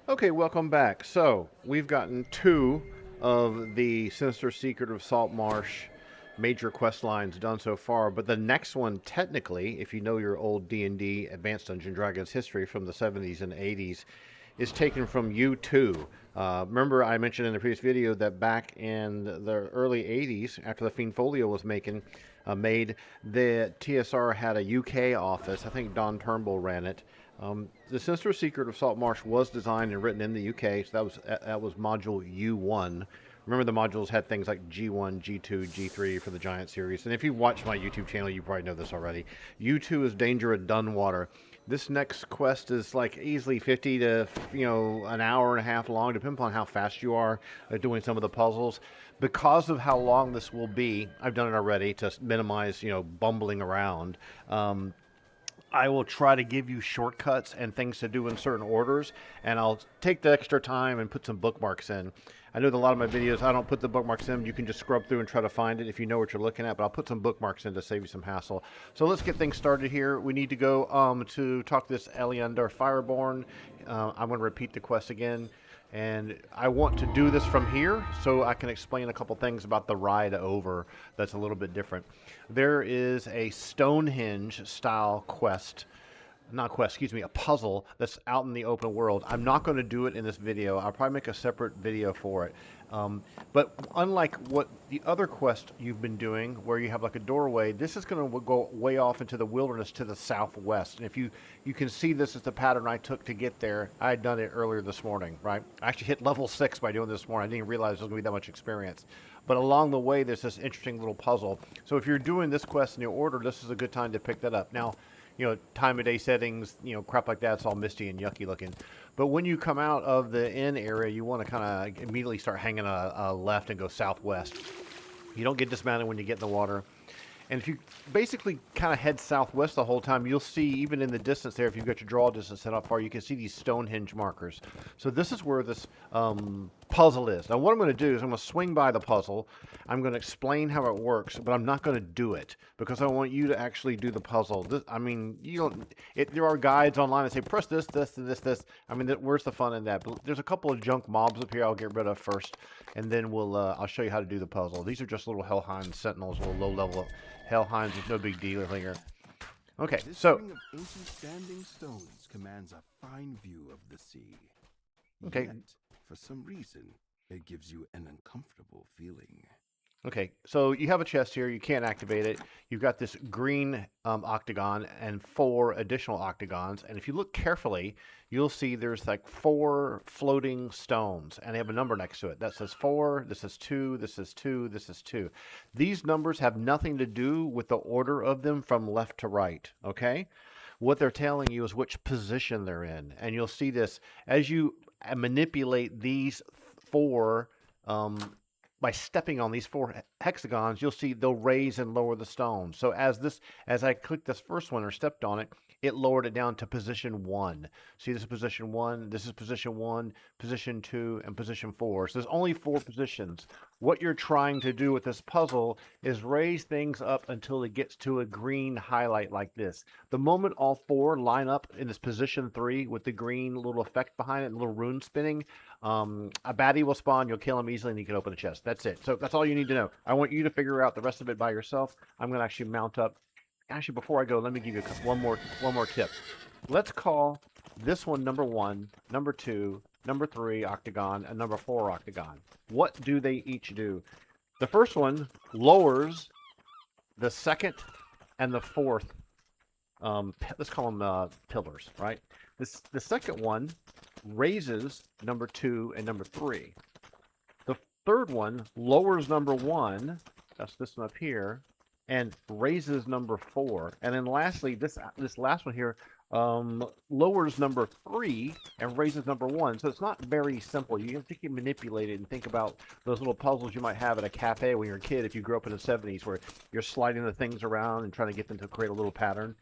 Okay, welcome back. So, we've gotten two of the Sinister Secret of Saltmarsh major quest lines done so far, but the next one, technically, if you know your old D&D Advanced Dungeons Dragons history from the 70s and 80s, is taken from U2. Remember, I mentioned in the previous video that back in the early 80s, after the Fiend Folio was made, the TSR had a UK office. I think Don Turnbull ran it. The Sinister Secret of Saltmarsh was designed and written in the UK, so that was module U1. Remember, the modules had things like G1, G2, G3 for the Giant series. And if you watch my YouTube channel, you probably know this already. U2 is Danger at Dunwater. This next quest is like easily 50 to an hour and a half long, depending upon how fast you are at doing some of the puzzles. Because of how long this will be, I've done it already to minimize bumbling around. I will try to give you shortcuts and things to do in certain orders, and I'll take the extra time and put some bookmarks in. I know that a lot of my videos, I don't put the bookmarks in. You can just scrub through and try to find it if you know what you're looking at, but I'll put some bookmarks in to save you some hassle. So let's get things started here. We need to go to talk to this Eleander Fireborn. I'm going to repeat the quest again. And I want to do this from here so I can explain a couple things about the ride over that's a little bit different. There is a Stonehenge style quest, not quest, excuse me, a puzzle that's out in the open world. I'm not going to do it in this video. I'll probably make a separate video for it. But unlike what the other quest you've been doing, where you have like a doorway, this is going to go way off into the wilderness to the southwest. And if you can see, this is the pattern I took to get there. I had done it earlier this morning, right? I actually hit level 6 by doing this morning. I didn't realize there was going to be that much experience. But along the way, there's this interesting little puzzle. So if you're doing this quest in your order, this is a good time to pick that up. Now, time of day settings, crap like that, it's all misty and yucky looking. But when you come out of the inn area, you want to kind of immediately start hanging a left and go southwest. You don't get dismounted when you get in the water. And if you basically kind of head southwest the whole time, you'll see, even in the distance there, if you've got your draw distance set up far, you can see these Stonehenge markers. So this is where this puzzle is. Now what I'm going to do is I'm going to swing by the puzzle. I'm going to explain how it works, but I'm not going to do it because I want you to actually do the puzzle. There are guides online that say press this, this, and this. I mean, where's the fun in that? But there's a couple of junk mobs up here I'll get rid of first, and then I'll show you how to do the puzzle. These are just little Hellhound Sentinels, little low level Hellhounds. It's no big deal here. Okay, this so ring of ancient standing stones commands a fine view of the sea. okay. Yet, for some reason, it gives you an uncomfortable feeling. Okay, so you have a chest here. You can't activate it. You've got this green octagon and 4 additional octagons. And if you look carefully, you'll see there's like 4 floating stones, and they have a number next to it. That says 4, this is 2, this is 2, this is 2. These numbers have nothing to do with the order of them from left to right, okay? What they're telling you is which position they're in. And you'll see this as you manipulate these 4 by stepping on these 4 hexagons, you'll see they'll raise and lower the stones. So as I clicked this first one or stepped on it, it lowered it down to position 1. See, this is position 1, this is position 1, position 2, and position 4. So there's only 4 positions. What you're trying to do with this puzzle is raise things up until it gets to a green highlight like this. The moment all 4 line up in this position 3 with the green little effect behind it, little rune spinning, a baddie will spawn, you'll kill him easily, and you can open the chest. That's it. So that's all you need to know. I want you to figure out the rest of it by yourself. I'm going to actually mount up. Actually, before I go, let me give you one more tip. Let's call this one number 1, number 2, number 3 octagon, and number 4 octagon. What do they each do? The first one lowers the second and the 4th. Let's call them pillars, right? The second one raises number 2 and number 3. The third one lowers number 1, that's this one up here, and raises number 4. And then lastly, this last one here lowers number 3 and raises number 1. So it's not very simple. You have to keep manipulate it and think about those little puzzles you might have at a cafe when you're a kid if you grew up in the 70s, where you're sliding the things around and trying to get them to create a little pattern.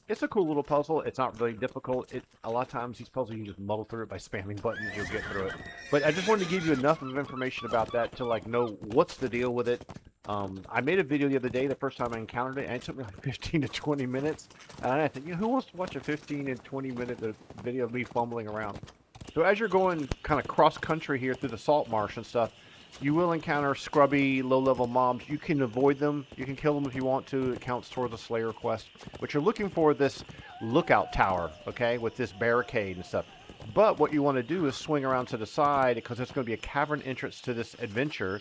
It's a cool little puzzle. It's not really difficult. A lot of times these puzzles you can just muddle through it by spamming buttons. You'll get through it. But I just wanted to give you enough of information about that to know what's the deal with it. I made a video the other day, the first time I encountered it, and it took me like 15 to 20 minutes. And I think, who wants to watch a 15 and 20 minute video of me fumbling around? So as you're going kind of cross country here through the Saltmarsh and stuff, you will encounter scrubby, low-level mobs. You can avoid them. You can kill them if you want to. It counts towards a Slayer quest. But you're looking for this lookout tower, okay, with this barricade and stuff. But what you want to do is swing around to the side because there's going to be a cavern entrance to this adventure.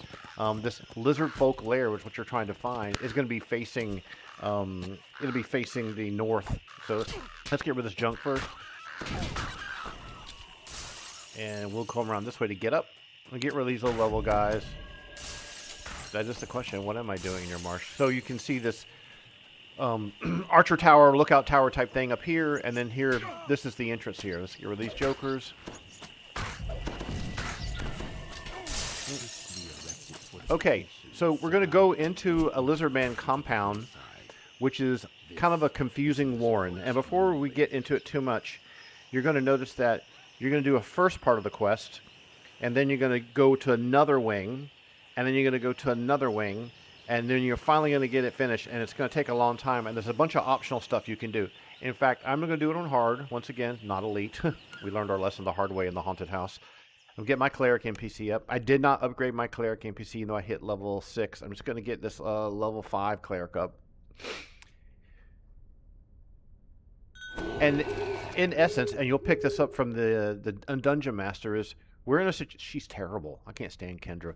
This Lizardfolk lair, which is what you're trying to find, is going to be facing. It'll be facing the north. So let's get rid of this junk first, and we'll come around this way to get up. We'll get rid of these low-level guys. That is the question. What am I doing in your marsh? So you can see this archer tower, lookout tower type thing up here, and then here, this is the entrance here. Let's get rid of these jokers. Okay, so we're going to go into a Lizardman compound, which is kind of a confusing warren. And before we get into it too much, you're going to notice that you're going to do a first part of the quest, and then you're going to go to another wing, and then you're going to go to another wing, and then you're finally going to get it finished, and it's going to take a long time, and there's a bunch of optional stuff you can do. In fact, I'm going to do it on hard, once again, not elite. We learned our lesson the hard way in the haunted house. I'll get my cleric NPC up. I did not upgrade my cleric NPC, even though I hit level 6. I'm just going to get this level 5 cleric up. And in essence, and you'll pick this up from the Dungeon Master, is we're in a situation. She's terrible. I can't stand Kendra.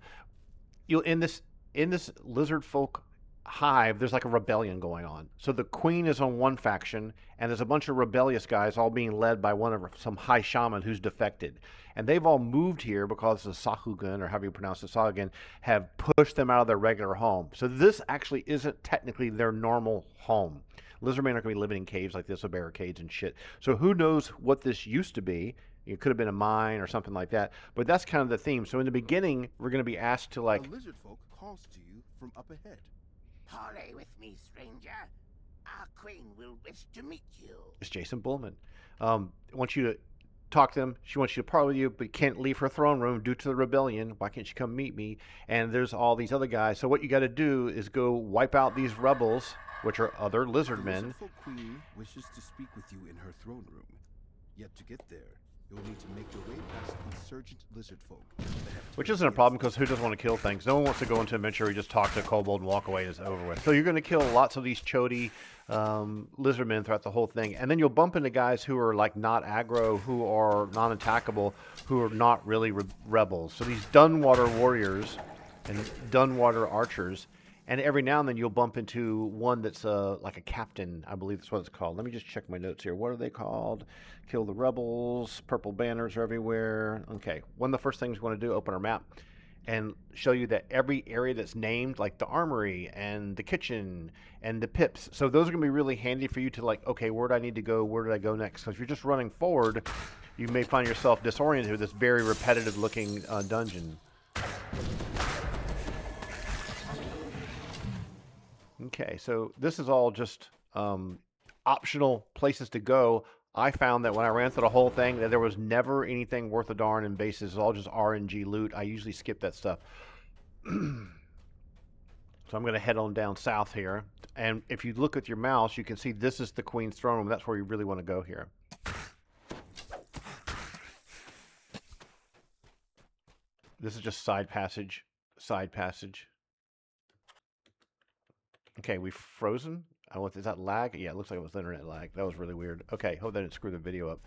You'll in this Lizardfolk hive, there's like a rebellion going on. So the queen is on one faction, and there's a bunch of rebellious guys all being led by some high shaman who's defected. And they've all moved here because the Sahugan, or however you pronounce it, Sahugan, have pushed them out of their regular home. So this actually isn't technically their normal home. Lizardmen are going to be living in caves like this with barricades and shit. So who knows what this used to be. It could have been a mine or something like that. But that's kind of the theme. So in the beginning, we're going to be asked to like... A Lizardfolk calls to you from up ahead. Parley with me, stranger. Our queen will wish to meet you. It's Jason Bullman. Wants you to talk to them. She wants you to parley with you, but can't leave her throne room due to the rebellion. Why can't you come meet me? And there's all these other guys. So what you got to do is go wipe out these rebels, which are other lizardmen. The Lizardfolk queen wishes to speak with you in her throne room. Yet to get there, you'll need to make your way past insurgent Lizardfolk. Which isn't a problem, because who doesn't want to kill things? No one wants to go into a adventure where you just talk to a kobold and walk away and it's over with. So you're going to kill lots of these chody lizardmen throughout the whole thing. And then you'll bump into guys who are like not aggro, who are non-attackable, who are not really rebels. So these Dunwater warriors and Dunwater archers. And every now and then you'll bump into one that's like a captain, I believe that's what it's called. Let me just check my notes here. What are they called? Kill the rebels, purple banners are everywhere. Okay, one of the first things we want to do, open our map and show you that every area that's named, like the armory and the kitchen and the pips. So those are going to be really handy for you to like, okay, where do I need to go? Where did I go next? Because if you're just running forward, you may find yourself disoriented with this very repetitive looking dungeon. Okay, so this is all just optional places to go. I found that when I ran through the whole thing, that there was never anything worth a darn in bases. It's all just RNG loot. I usually skip that stuff. So I'm going to head on down south here. And if you look with your mouse, you can see this is the Queen's throne room. That's where you really want to go here. This is just side passage, side passage. Okay, we've frozen. Is that lag? Yeah, it looks like it was internet lag. That was really weird. Okay, hope that didn't screw the video up.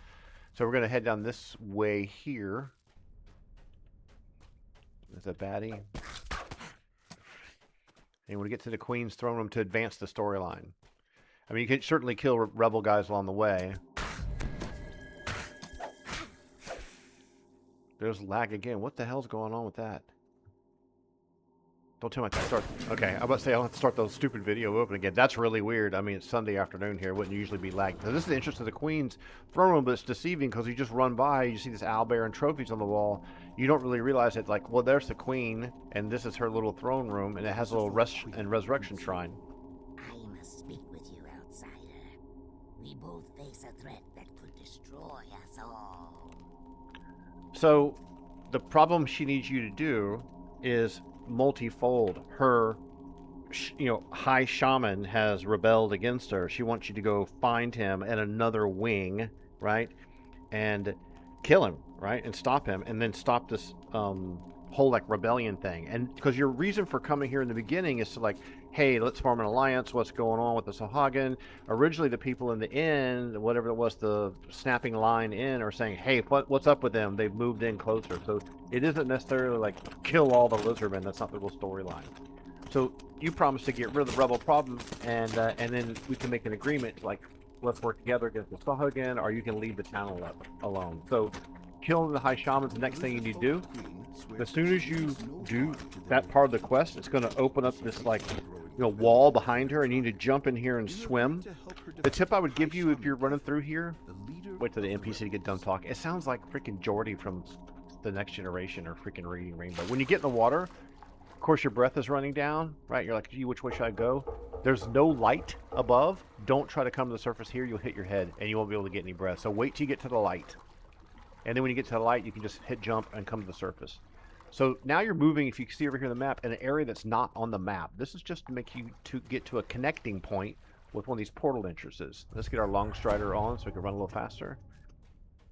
So we're going to head down this way here. There's a baddie. And when we get to the Queen's throne room to advance the storyline. I mean, you can certainly kill rebel guys along the way. There's lag again. What the hell's going on with that? Don't tell me I start. Okay, I'm about to say I'll have to start the stupid video open again. That's really weird. I mean, it's Sunday afternoon here. It wouldn't usually be lagged. So this is the entrance to the Queen's throne room, but it's deceiving because you just run by, you see this owlbear and trophies on the wall. You don't really realize it. Like, well, there's the Queen, and this is her little throne room, and it has a little rest and resurrection shrine. I must speak with you, outsider. We both face a threat that could destroy us all. So, the problem she needs you to do is multifold. Her, high shaman has rebelled against her. She wants you to go find him at another wing, right? And kill him, right, and stop him, and then stop this whole like rebellion thing. And because your reason for coming here in the beginning is to like, hey, let's form an alliance. What's going on with the Sahagin? Originally, the people in the inn, whatever it was, the snapping line in, are saying, hey, what's up with them? They've moved in closer. So it isn't necessarily like kill all the lizardmen. That's not the real storyline. So you promised to get rid of the rebel problem, and then we can make an agreement like, let's work together against the Sahagin, or you can leave the town alone. So killing the high shamans, the next thing you need to do. As soon as you do that part of the quest, it's going to open up this like, wall behind her, and you need to jump in here and swim. The tip I would give you if you're running through here, wait till the NPC to get done talking. It sounds like freaking Geordie from The Next Generation or freaking Reading Rainbow. When you get in the water, of course your breath is running down, right? You're like, gee, which way should I go? There's no light above. Don't try to come to the surface here. You'll hit your head, and you won't be able to get any breath. So wait till you get to the light. And then when you get to the light, you can just hit jump and come to the surface. So now you're moving, if you can see over here on the map, in an area that's not on the map. This is just to make you to get to a connecting point with one of these portal entrances. Let's get our long strider on so we can run a little faster.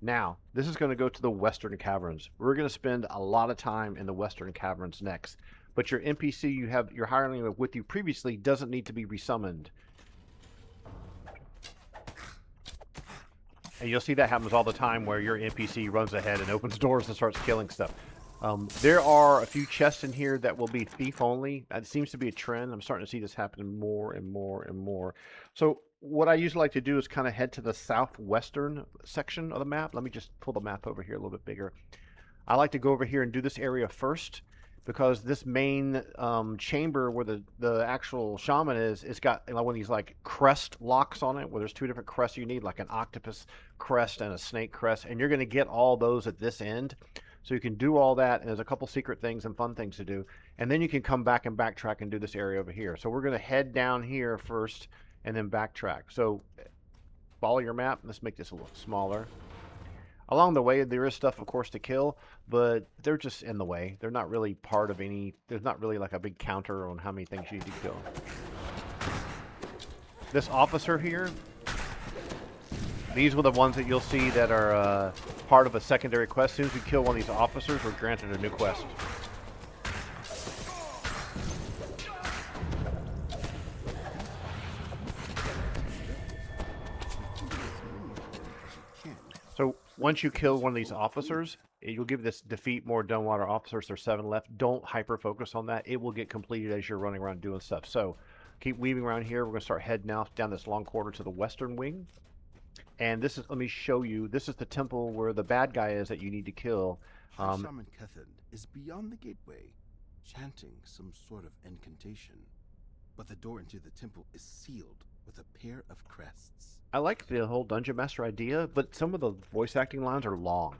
Now, this is going to go to the Western Caverns. We're going to spend a lot of time in the Western Caverns next. But your NPC you have, your hireling with you previously, doesn't need to be resummoned. And you'll see that happens all the time where your NPC runs ahead and opens doors and starts killing stuff. There are a few chests in here that will be thief only. That seems to be a trend. I'm starting to see this happen more and more and more. So what I usually like to do is kind of head to the southwestern section of the map. Let me just pull the map over here a little bit bigger. I like to go over here and do this area first, because this main chamber where the actual shaman is, it's got one of these like crest locks on it, where there's two different crests you need, like an octopus crest and a snake crest, and you're going to get all those at this end. So you can do all that, and there's a couple secret things and fun things to do, and then you can come back and backtrack and do this area over here. So we're going to head down here first and then backtrack. So follow your map. Let's make this a little smaller. Along the way, there is stuff, of course, to kill, but they're just in the way. They're not really part of any... There's not really like a big counter on how many things you need to kill. This officer here, these were the ones that you'll see that are part of a secondary quest. As soon as we kill one of these officers, we're granted a new quest. So once you kill one of these officers, you'll give this defeat more Dunwater officers. There's 7 left. Don't hyper focus on that. It will get completed as you're running around doing stuff. So keep weaving around here. We're going to start heading out down this long corridor to the western wing. And this is, let me show you, this is the temple where the bad guy is that you need to kill. Shaman Kethan is beyond the gateway, chanting some sort of incantation. But the door into the temple is sealed with a pair of crests. I like the whole Dungeon Master idea, but some of the voice acting lines are long.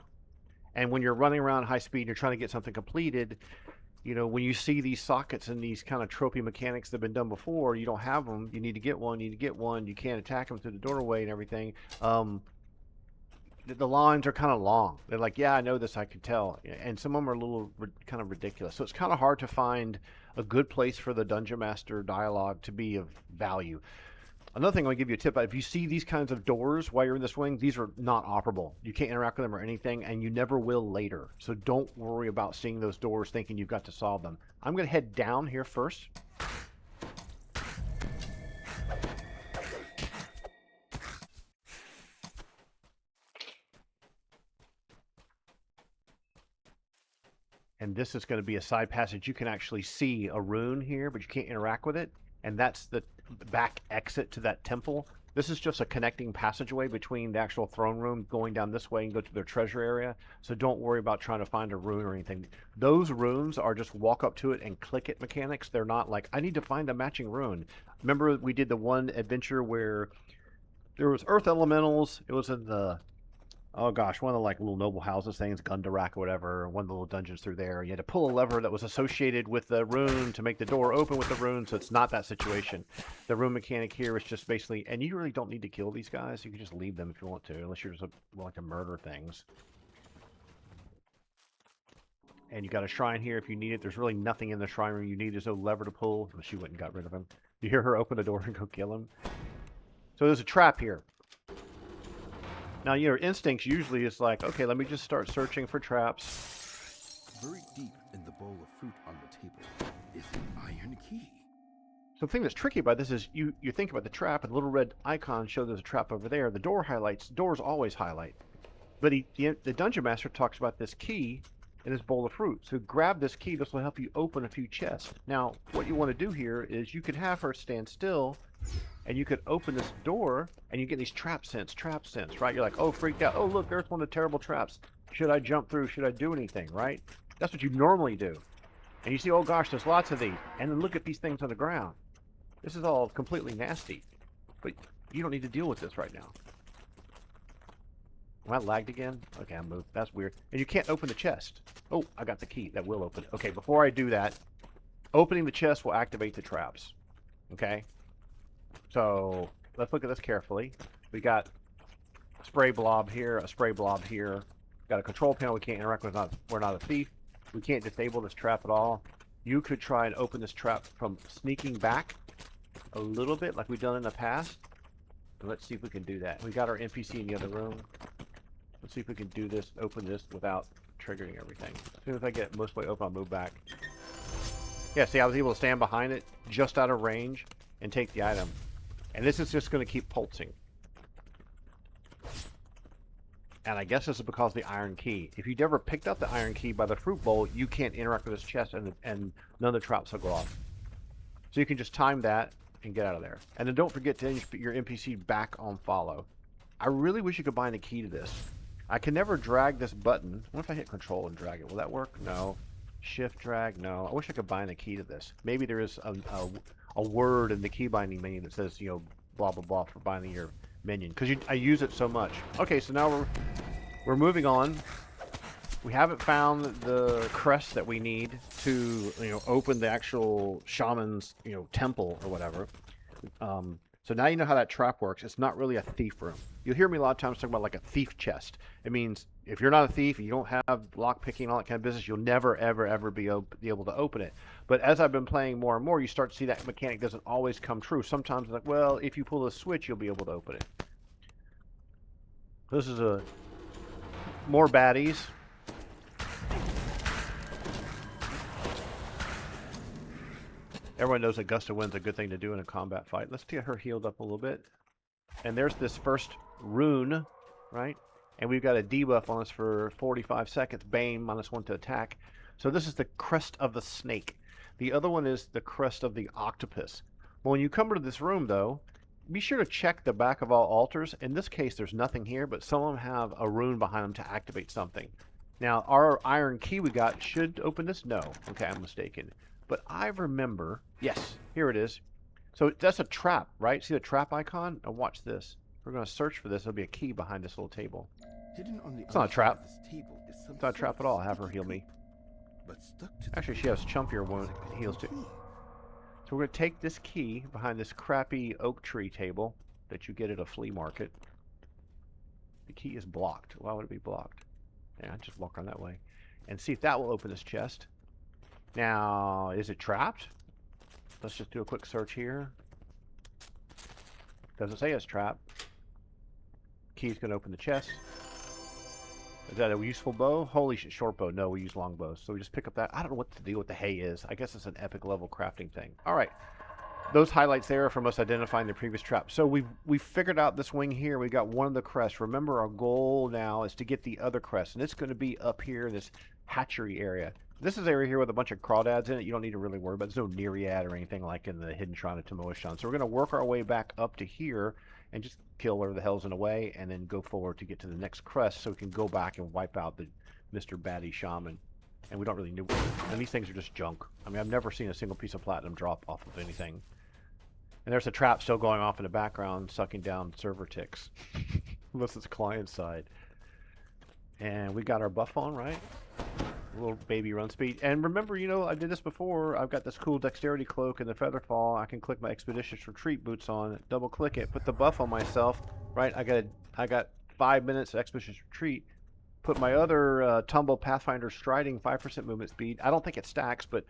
And when you're running around high speed and you're trying to get something completed, when you see these sockets and these kind of tropey mechanics that have been done before, you don't have them. You need to get one. You can't attack them through the doorway and everything. The lines are kind of long. They're like, yeah, I know this, I can tell. And some of them are a little kind of ridiculous. So it's kind of hard to find a good place for the Dungeon Master dialogue to be of value. Another thing, I'll give you a tip. If you see these kinds of doors while you're in this wing, these are not operable. You can't interact with them or anything, and you never will later. So don't worry about seeing those doors thinking you've got to solve them. I'm going to head down here first. And this is going to be a side passage. You can actually see a rune here, but you can't interact with it. And that's the back exit to that temple. This is just a connecting passageway between the actual throne room, going down this way and go to their treasure area. So don't worry about trying to find a rune or anything. Those runes are just walk up to it and click it mechanics. They're not like, I need to find a matching rune. Remember we did the one adventure where there was earth elementals. It was in the... Oh gosh, one of the like little noble houses things, Gundarak or whatever, one of the little dungeons through there. You had to pull a lever that was associated with the rune to make the door open with the rune, so it's not that situation. The rune mechanic here is just basically, and you really don't need to kill these guys, you can just leave them if you want to, unless you're just like to murder things. And you got a shrine here if you need it. There's really nothing in the shrine room you need. There's no lever to pull. She went and got rid of him. You hear her open the door and go kill him. So there's a trap here. Now, your instincts usually is like, okay, let me just start searching for traps. Buried deep in the bowl of fruit on the table is an iron key. So the thing that's tricky about this is you think about the trap, and the little red icon shows there's a trap over there. The door highlights. Doors always highlight. But the Dungeon Master talks about this key in this bowl of fruit. So grab this key. This will help you open a few chests. Now, what you want to do here is you could have her stand still, and you could open this door, and you get these trap sense, right? You're like, oh, freaked out. Oh, look, there's one of the terrible traps. Should I jump through? Should I do anything, right? That's what you normally do. And you see, oh gosh, there's lots of these. And then look at these things on the ground. This is all completely nasty. But you don't need to deal with this right now. Am I lagged again? Okay, I moved. That's weird. And you can't open the chest. Oh, I got the key. That will open it. Okay, before I do that, opening the chest will activate the traps. Okay? So, let's look at this carefully. We got a spray blob here, a spray blob here. Got a control panel we can't interact with. We're not a thief. We can't disable this trap at all. You could try and open this trap from sneaking back a little bit like we've done in the past. Let's see if we can do that. We got our NPC in the other room. Let's see if we can do this, open this without triggering everything. As soon as I get it most way open, I'll move back. Yeah, see, I was able to stand behind it just out of range and take the item. And this is just going to keep pulsing. And I guess this is because of the iron key. If you'd ever picked up the iron key by the fruit bowl, you can't interact with this chest and none of the traps will go off. So you can just time that and get out of there. And then don't forget to put your NPC back on follow. I really wish you could bind a key to this. I can never drag this button. What if I hit control and drag it? Will that work? No. Shift drag? No. I wish I could bind a key to this. Maybe there is a word in the key binding menu that says, you know, blah, blah, blah for binding your minion. Because I use it so much. Okay, so now we're moving on. We haven't found the crest that we need to, you know, open the actual shaman's, you know, temple or whatever. So now you know how that trap works. It's not really a thief room. You'll hear me a lot of times talk about like a thief chest. It means if you're not a thief, you don't have lock picking and all that kind of business, you'll never, ever, ever be able to open it. But as I've been playing more and more, you start to see that mechanic doesn't always come true. Sometimes it's like, well, if you pull the switch, you'll be able to open it. This is more baddies. Everyone knows a gust of wind's a good thing to do in a combat fight. Let's get her healed up a little bit. And there's this first rune, right? And we've got a debuff on us for 45 seconds. Bane, -1 to attack. So this is the crest of the snake. The other one is the crest of the octopus. Well, when you come to this room, though, be sure to check the back of all altars. In this case, there's nothing here, but some of them have a rune behind them to activate something. Now, our iron key we got should open this? No. Okay, I'm mistaken. But I remember, yes, here it is. So that's a trap, right? See the trap icon? Now watch this. We're going to search for this. There'll be a key behind this little table. Hidden on the It's not a other trap. side of this table is some It's not a trap at all. Have her heal me. but stuck to the Actually, she has chumpier wound heals too. So we're going to take this key behind this crappy oak tree table that you get at a flea market. The key is blocked. Why would it be blocked? Yeah, just walk on that way. And see if that will open this chest. Now, is it trapped? Let's just do a quick search here. Doesn't say it's trapped. Key's going to open the chest. Is that a useful bow? Holy shit, short bow. No, we use long bows. So we just pick up that. I don't know what the deal with the hay is. I guess it's an epic level crafting thing. All right. Those highlights there are from us identifying the previous trap. So we've figured out this wing here. We got one of the crests. Remember, our goal now is to get the other crest. And it's going to be up here in this hatchery area. This is area here with a bunch of crawdads in it. You don't need to really worry about. There's no Nereid or anything like in the Hidden Shrine of Tomoe-shan. So we're going to work our way back up to here and just kill whatever the hell's in the way and then go forward to get to the next crest so we can go back and wipe out the Mr. Baddie Shaman. And we don't really know. And these things are just junk. I mean, I've never seen a single piece of platinum drop off of anything. And there's a trap still going off in the background, sucking down server ticks. Unless it's client side. And we got our buff on, right? A little baby run speed. And remember, you know, I did this before. I've got this cool dexterity cloak and the feather fall. I can click my expeditious retreat boots on, double click it, put the buff on myself, right? I got 5 minutes of expeditious retreat. Put my other tumble pathfinder striding 5% movement speed. I don't think it stacks, but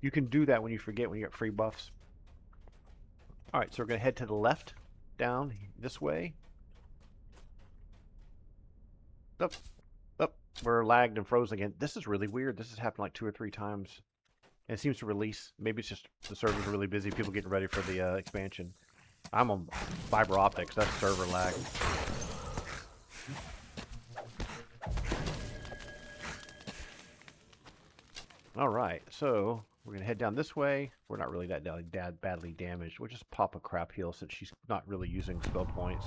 you can do that when you forget when you get free buffs. All right, so we're going to head to the left, down this way. Oh, oh, we're lagged and frozen again. This is really weird. This has happened like 2 or 3 times. And it seems to release. Maybe it's just the servers are really busy. People getting ready for the expansion. I'm on fiber optics. That's server lag. All right, so we're gonna head down this way. We're not really that badly damaged. We'll just pop a crap heal since she's not really using spell points.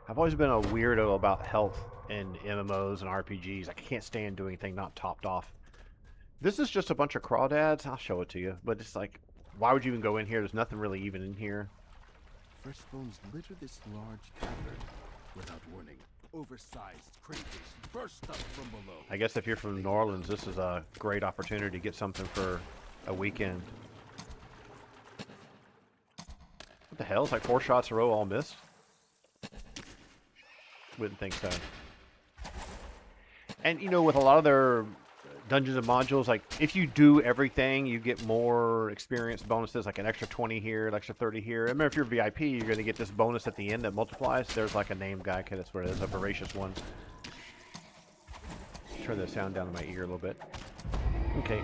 I've always been a weirdo about health in MMOs and RPGs. I can't stand doing anything not topped off. This is just a bunch of crawdads. I'll show it to you, but it's like, why would you even go in here? There's nothing really even in here. Fresh bones litter this large cavern. Without warning, oversized creatures burst up from below. I guess if you're from New Orleans, this is a great opportunity to get something for a weekend. What the hell? It's like 4 shots in a row all missed? Wouldn't think so. And, you know, with a lot of their dungeons and modules, like, if you do everything, you get more experience bonuses, like an extra 20 here, an extra 30 here. Remember, if you're VIP, you're going to get this bonus at the end that multiplies. There's like a name guy, okay, that's what it is, a voracious one. Turn the sound down in my ear a little bit. Okay,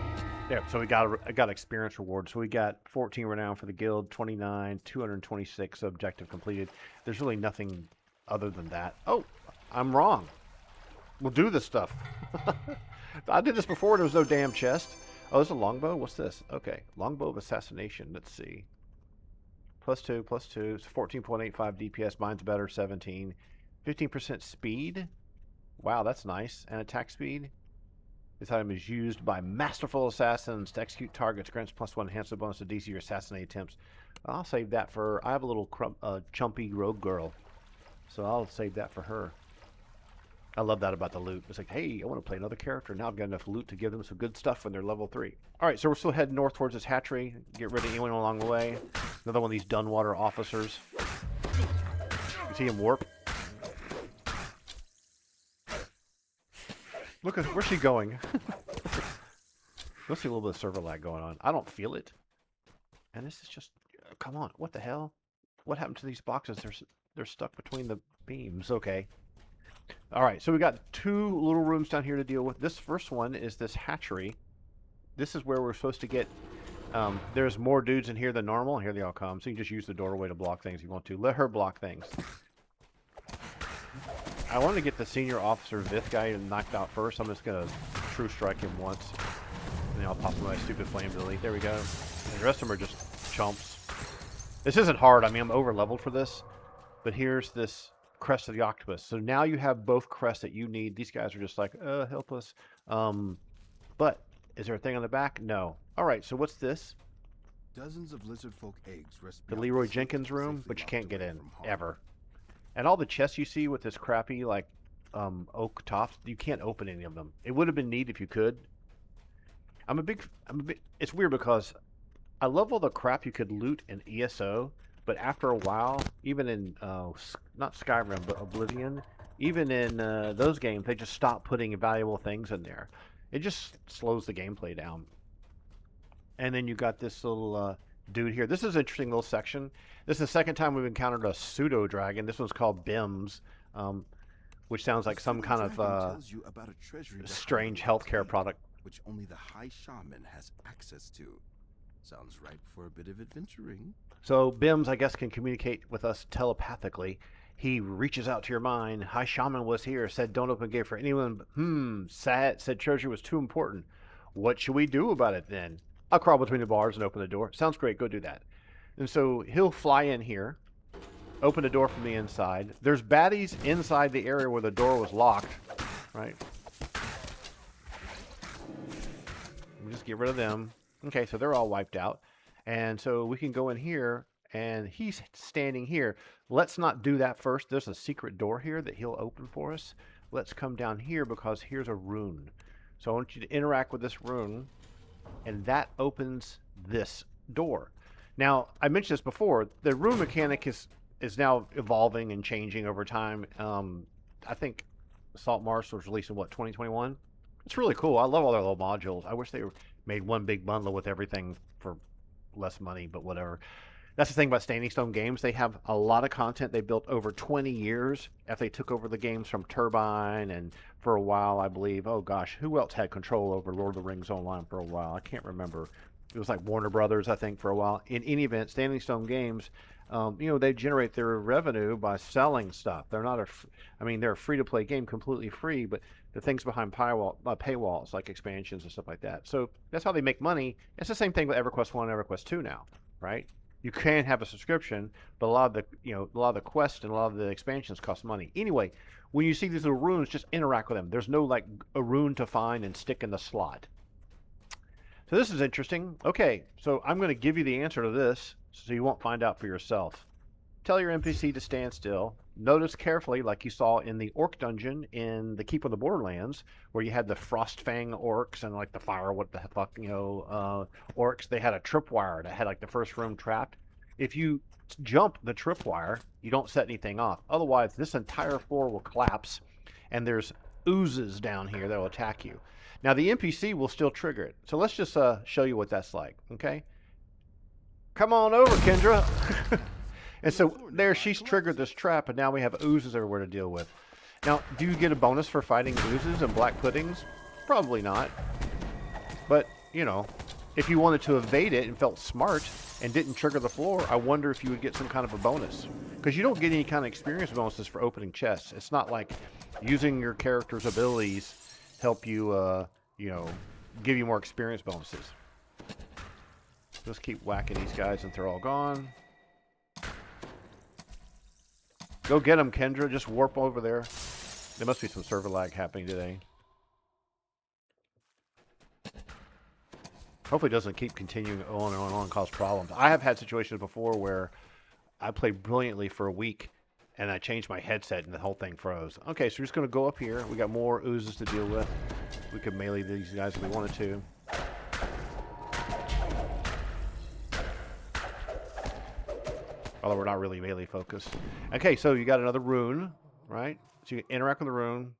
yeah, so I got experience rewards. So we got 14 renown for the guild, 29, 226 objective completed. There's really nothing other than that. Oh, I'm wrong. We'll do this stuff. I did this before. There was no damn chest. Oh, there's a longbow. What's this? Okay, longbow of assassination. Let's see. +2, +2. It's 14.85 DPS. Mine's better. 17. 15% speed. Wow, that's nice. And attack speed. This item is used by masterful assassins to execute targets. Grants +1 enhancement bonus to DC or assassinate attempts. I'll save that for. I have a little chumpy rogue girl, so I'll save that for her. I love that about the loot. It's like, hey, I want to play another character. Now I've got enough loot to give them some good stuff when they're level 3. All right, so we're still heading north towards this hatchery. Get rid of anyone along the way. Another one of these Dunwater officers. You see him warp? Look at where's she going? Let's see a little bit of server lag going on. I don't feel it. And this is just, come on, what the hell? What happened to these boxes? They're stuck between the beams. Okay. All right, so we got 2 little rooms down here to deal with. This first one is this hatchery. This is where we're supposed to get. There's more dudes in here than normal. Here they all come. So you can just use the doorway to block things if you want to. Let her block things. I want to get the senior officer Vith guy knocked out first. I'm just going to true strike him once. And then I'll pop my stupid flame delete. There we go. And the rest of them are just chumps. This isn't hard. I mean, I'm over leveled for this. But here's this Crest of the Octopus. So now you have both crests that you need. These guys are just like, help us. But is there a thing on the back? No. All right, so what's this? Dozens of lizardfolk eggs rest The beyond Leroy the Jenkins room, safely but you locked can't get away in, from harm. ever. And all the chests you see with this crappy, like, oak tops, you can't open any of them. It would have been neat if you could. It's weird because I love all the crap you could loot in ESO, but after a while, even in, not Skyrim, but Oblivion, even in those games, they just stop putting valuable things in there. It just slows the gameplay down. And then you got this little dude here. This is an interesting little section. This is the second time we've encountered a pseudo-dragon. This one's called BIMS, which sounds like some kind of tells you about a treasury strange behind the healthcare cave, product. which only the High Shaman has access to. Sounds ripe for a bit of adventuring. So BIMS, I guess, can communicate with us telepathically. He reaches out to your mind. High Shaman was here, said don't open gate for anyone. Said treasure was too important. What should we do about it then? I'll crawl between the bars and open the door. Sounds great, go do that. And so he'll fly in here, open the door from the inside. There's baddies inside the area where the door was locked, right? We'll just get rid of them. Okay, so they're all wiped out. And so we can go in here, and he's standing here. Let's not do that first. There's a secret door here that he'll open for us. Let's come down here because here's a rune. So I want you to interact with this rune, and that opens this door. Now, I mentioned this before. The rune mechanic is now evolving and changing over time. I think Saltmarsh was released in, 2021? It's really cool. I love all their little modules. I wish they made one big bundle with everything for less money, but whatever. That's the thing about Standing Stone Games. They have a lot of content they built over 20 years after they took over the games from Turbine, and for a while, I believe, oh gosh, who else had control over Lord of the Rings Online for a while? I can't remember. It was like Warner Brothers, I think, for a while. In any event, Standing Stone Games, they generate their revenue by selling stuff. They're not they're a free-to-play game, completely free, but the things behind paywalls, like expansions and stuff like that. So that's how they make money. It's the same thing with EverQuest 1 and EverQuest 2 now, right? You can have a subscription, but a lot of the quests and a lot of the expansions cost money. Anyway, when you see these little runes, just interact with them. There's no like a rune to find and stick in the slot. So this is interesting. Okay, so I'm going to give you the answer to this so you won't find out for yourself. Tell your NPC to stand still. Notice carefully, like you saw in the orc dungeon in the Keep of the Borderlands, where you had the Frostfang orcs and like the fire, what the fuck, orcs. They had a tripwire that had like the first room trapped. If you jump the tripwire, you don't set anything off. Otherwise, this entire floor will collapse, and there's oozes down here that will attack you. Now, the NPC will still trigger it. So let's just show you what that's like, okay? Come on over, Kendra. And so there, she's triggered this trap, and now we have oozes everywhere to deal with. Now, do you get a bonus for fighting oozes and black puddings? Probably not. But, if you wanted to evade it and felt smart and didn't trigger the floor, I wonder if you would get some kind of a bonus. Because you don't get any kind of experience bonuses for opening chests. It's not like using your character's abilities help you, give you more experience bonuses. Let's keep whacking these guys until they're all gone. Go get them, Kendra. Just warp over there. There must be some server lag happening today. Hopefully it doesn't keep continuing on and on and cause problems. I have had situations before where I played brilliantly for a week and I changed my headset and the whole thing froze. Okay, so we're just going to go up here. We got more oozes to deal with. We could melee these guys if we wanted to. Although we're not really melee focused. Okay, so you got another rune, right? So you can interact with the rune.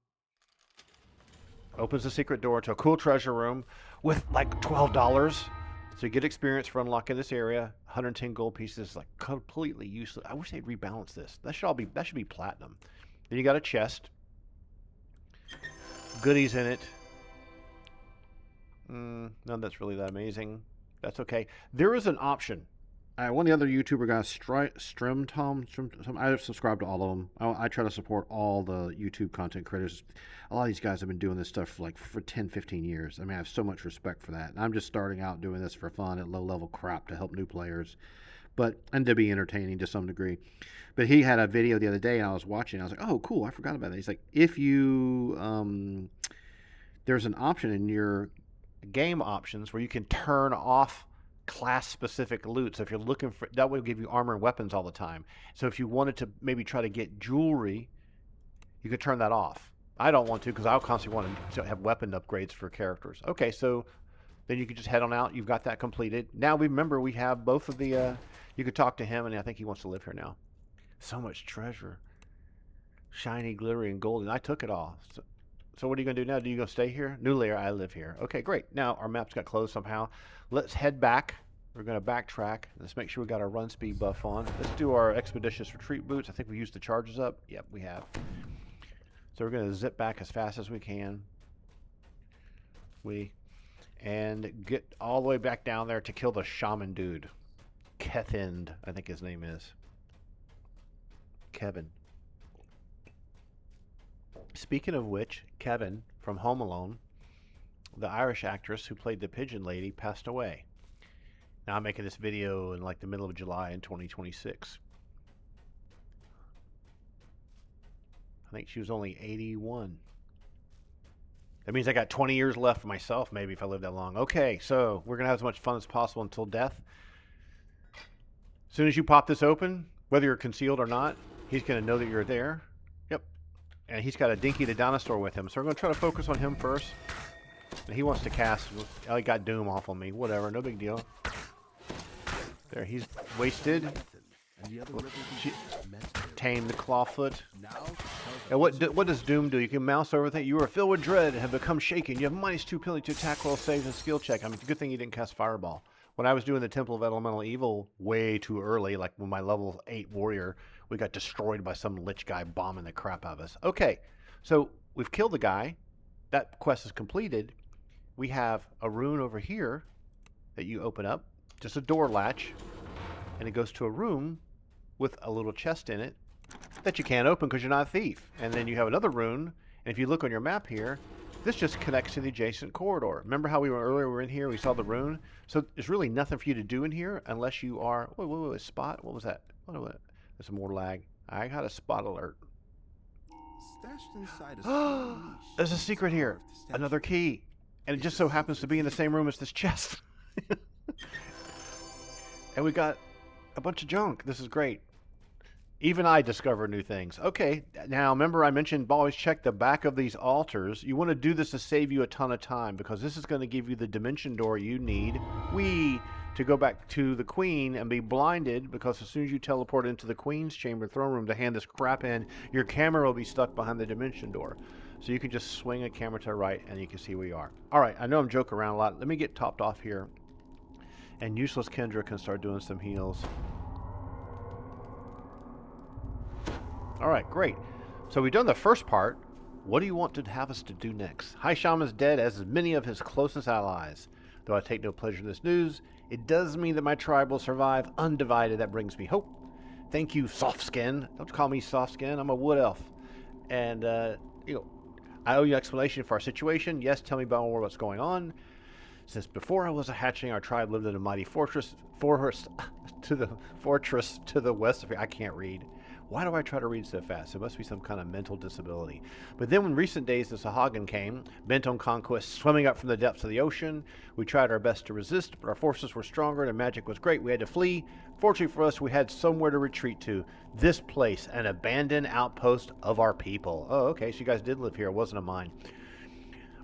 Opens the secret door to a cool treasure room with like $12. So you get experience for unlocking this area. 110 gold pieces, like completely useless. I wish they'd rebalance this. That should be platinum. Then you got a chest. Goodies in it. None that's really that amazing. That's okay. There is an option. One of the other YouTuber guys, Strimtom, I subscribe to all of them. I try to support all the YouTube content creators. A lot of these guys have been doing this stuff for 10, 15 years. I mean, I have so much respect for that. And I'm just starting out doing this for fun at low-level crap to help new players, and to be entertaining to some degree. But he had a video the other day, and I was watching. I was like, oh, cool, I forgot about that. He's like, if you, there's an option in your game options where you can turn off class-specific loot. So if you're looking for, that will give you armor and weapons all the time. So if you wanted to maybe try to get jewelry, you could turn that off. I don't want to because I'll constantly want to have weapon upgrades for characters. Okay, so then you could just head on out. You've got that completed. Now remember we have both of the, you could talk to him, and I think he wants to live here now. So much treasure. Shiny, glittery, and golden. I took it all. So what are you going to do now? Do you go stay here? New layer, I live here. Okay, great. Now our maps got closed somehow. Let's head back. We're going to backtrack. Let's make sure we got our run speed buff on. Let's do our expeditious retreat boots. I think we used the charges up. Yep, we have. So we're going to zip back as fast as we can. And get all the way back down there to kill the shaman dude. Kethind, I think his name is. Kevin. Speaking of which, Kevin from Home Alone, the Irish actress who played the pigeon lady, passed away. Now I'm making this video in like the middle of July in 2026. I think she was only 81. That means I got 20 years left for myself, maybe, if I live that long. Okay, so we're going to have as much fun as possible until death. As soon as you pop this open, whether you're concealed or not, he's going to know that you're there. Yep. And he's got a Dinky the Dinosaur with him, so we're going to try to focus on him first. And he wants to cast. Oh, he got Doom off on me. Whatever, no big deal. There, he's wasted. Tame the Clawfoot. And what does Doom do? You can mouse over things. You are filled with dread and have become shaken. You have -2 penalty to attack roll, saves, and skill check. I mean, it's a good thing you didn't cast Fireball. When I was doing the Temple of Elemental Evil way too early, like when my level 8 warrior, we got destroyed by some lich guy bombing the crap out of us. Okay, so we've killed the guy. That quest is completed. We have a rune over here that you open up, just a door latch, and it goes to a room with a little chest in it that you can't open because you're not a thief. And then you have another rune, and if you look on your map here, this just connects to the adjacent corridor. Remember how we were earlier, we were in here, we saw the rune? So there's really nothing for you to do in here unless you are, wait, spot? What was that? What? There's some more lag. I got a spot alert. Stashed inside a small niche. There's a secret here. Another key. And it just so happens to be in the same room as this chest. And we got a bunch of junk. This is great. Even I discover new things. Okay, now remember I mentioned always check the back of these altars. You want to do this to save you a ton of time because this is going to give you the dimension door you need. To go back to the queen and be blinded because as soon as you teleport into the queen's chamber throne room to hand this crap in, your camera will be stuck behind the dimension door. So you can just swing a camera to the right and you can see where you are. All right, I know I'm joking around a lot. Let me get topped off here. And useless Kendra can start doing some heals. All right, great. So we've done the first part. What do you want to have us to do next? High Shaman's dead, as is many of his closest allies. Though I take no pleasure in this news, it does mean that my tribe will survive undivided. That brings me hope. Thank you, Softskin. Don't call me Softskin. I'm a wood elf. And, I owe you an explanation for our situation. Yes, tell me about more what's going on. Since before I was a hatchling, our tribe lived in a mighty fortress to the west of here. I can't read. Why do I try to read so fast? It must be some kind of mental disability. But then when recent days the Sahagin came, bent on conquest, swimming up from the depths of the ocean, we tried our best to resist, but our forces were stronger and the magic was great. We had to flee. Fortunately for us, we had somewhere to retreat to. This place, an abandoned outpost of our people. Oh, okay, so you guys did live here. It wasn't a mine.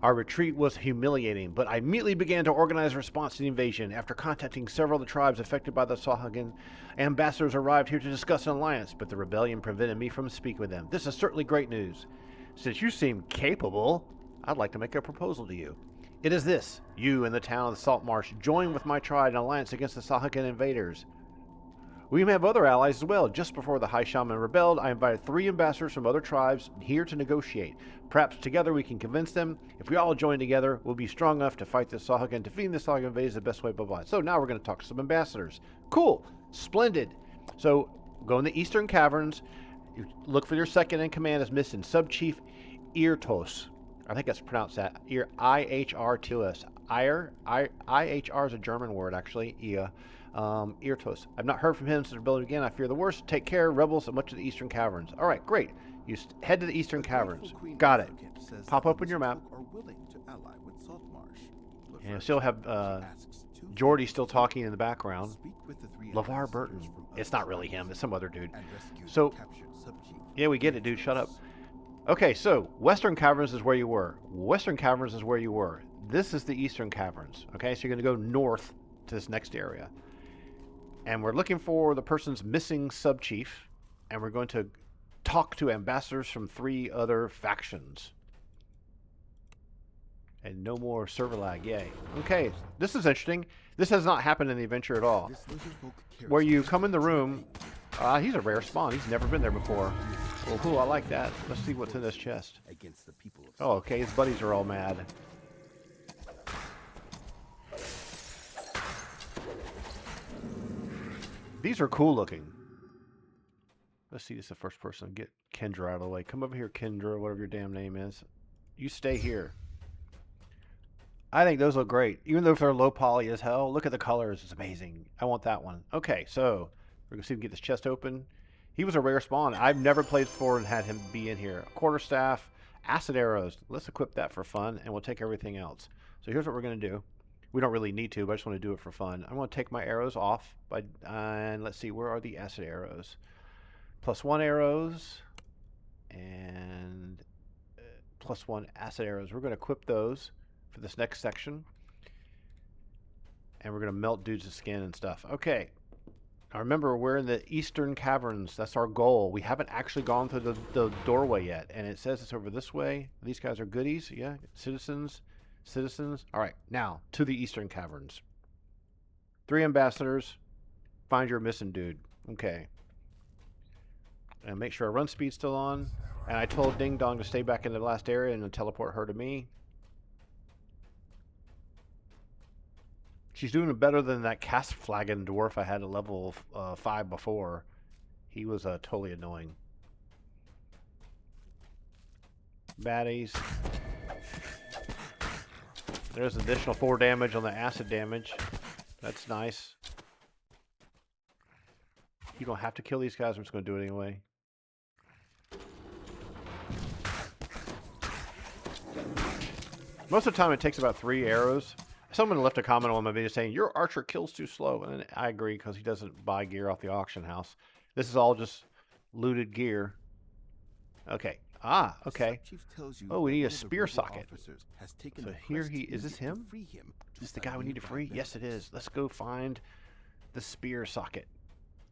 Our retreat was humiliating, but I immediately began to organize a response to the invasion. After contacting several of the tribes affected by the Sahagin, ambassadors arrived here to discuss an alliance, but the rebellion prevented me from speaking with them. This is certainly great news. Since you seem capable, I'd like to make a proposal to you. It is this: you and the town of Saltmarsh join with my tribe in an alliance against the Sahagin invaders. We may have other allies as well. Just before the High Shaman rebelled, I invited 3 ambassadors from other tribes here to negotiate. Perhaps together we can convince them. If we all join together, we'll be strong enough to fight the Sahagin. Defeating the Sahagin invaders is the best way, blah, blah. So now we're going to talk to some ambassadors. Cool. Splendid. So go in the Eastern Caverns. You look for your second in command as missing. Sub-Chief Irtos. I think that's pronounced that. I-H-R-T-O-S. I-H-R is a German word, actually. Irtos. I've not heard from him since rebellion began. I fear the worst. Take care, rebels, at much of the Eastern Caverns. All right, great. You head to the Eastern Caverns. Got it. Pop open your map. And you still have Geordie still talking in the background. LeVar Burton. It's not really him. It's some other dude. So, yeah, we get it, dude. Shut up. Okay, so Western Caverns is where you were. Western Caverns is where you were. This is the Eastern Caverns. Okay, so you're going to go north to this next area. And we're looking for the person's missing sub-chief, and we're going to talk to ambassadors from 3 other factions. And no more server lag, yay. Okay, this is interesting. This has not happened in the adventure at all. Where you come in the room, he's a rare spawn. He's never been there before. Well, cool, I like that. Let's see what's in this chest. Oh, okay, his buddies are all mad. These are cool looking. Let's see, this is the first person. Get Kendra out of the way. Come over here, Kendra, whatever your damn name is. You stay here. I think those look great. Even though if they're low poly as hell, look at the colors. It's amazing. I want that one. Okay, so we're going to see if we can get this chest open. He was a rare spawn. I've never played before and had him be in here. Quarterstaff, acid arrows. Let's equip that for fun, and we'll take everything else. So here's what we're going to do. We don't really need to, but I just want to do it for fun. I'm going to take my arrows off, and let's see, where are the acid arrows? +1 arrows, and +1 acid arrows. We're going to equip those for this next section, and we're going to melt dudes' skin and stuff. Okay, now remember, we're in the Eastern Caverns. That's our goal. We haven't actually gone through the doorway yet, and it says it's over this way. These guys are goodies, yeah, citizens. All right, now to the Eastern Caverns. 3 ambassadors. Find your missing dude. Okay. And make sure our run speed's still on. And I told Ding Dong to stay back in the last area and then teleport her to me. She's doing better than that cast flagon dwarf I had at level 5 before. He was totally annoying. Baddies. There's an additional 4 damage on the acid damage. That's nice. You don't have to kill these guys. I'm just going to do it anyway. Most of the time it takes about 3 arrows. Someone left a comment on my video saying, your archer kills too slow. And I agree because he doesn't buy gear off the auction house. This is all just looted gear. Okay. Ah, okay. Oh, we need a spear socket. So here he is. This him? Is this the guy we need to free? Yes, it is. Let's go find the spear socket.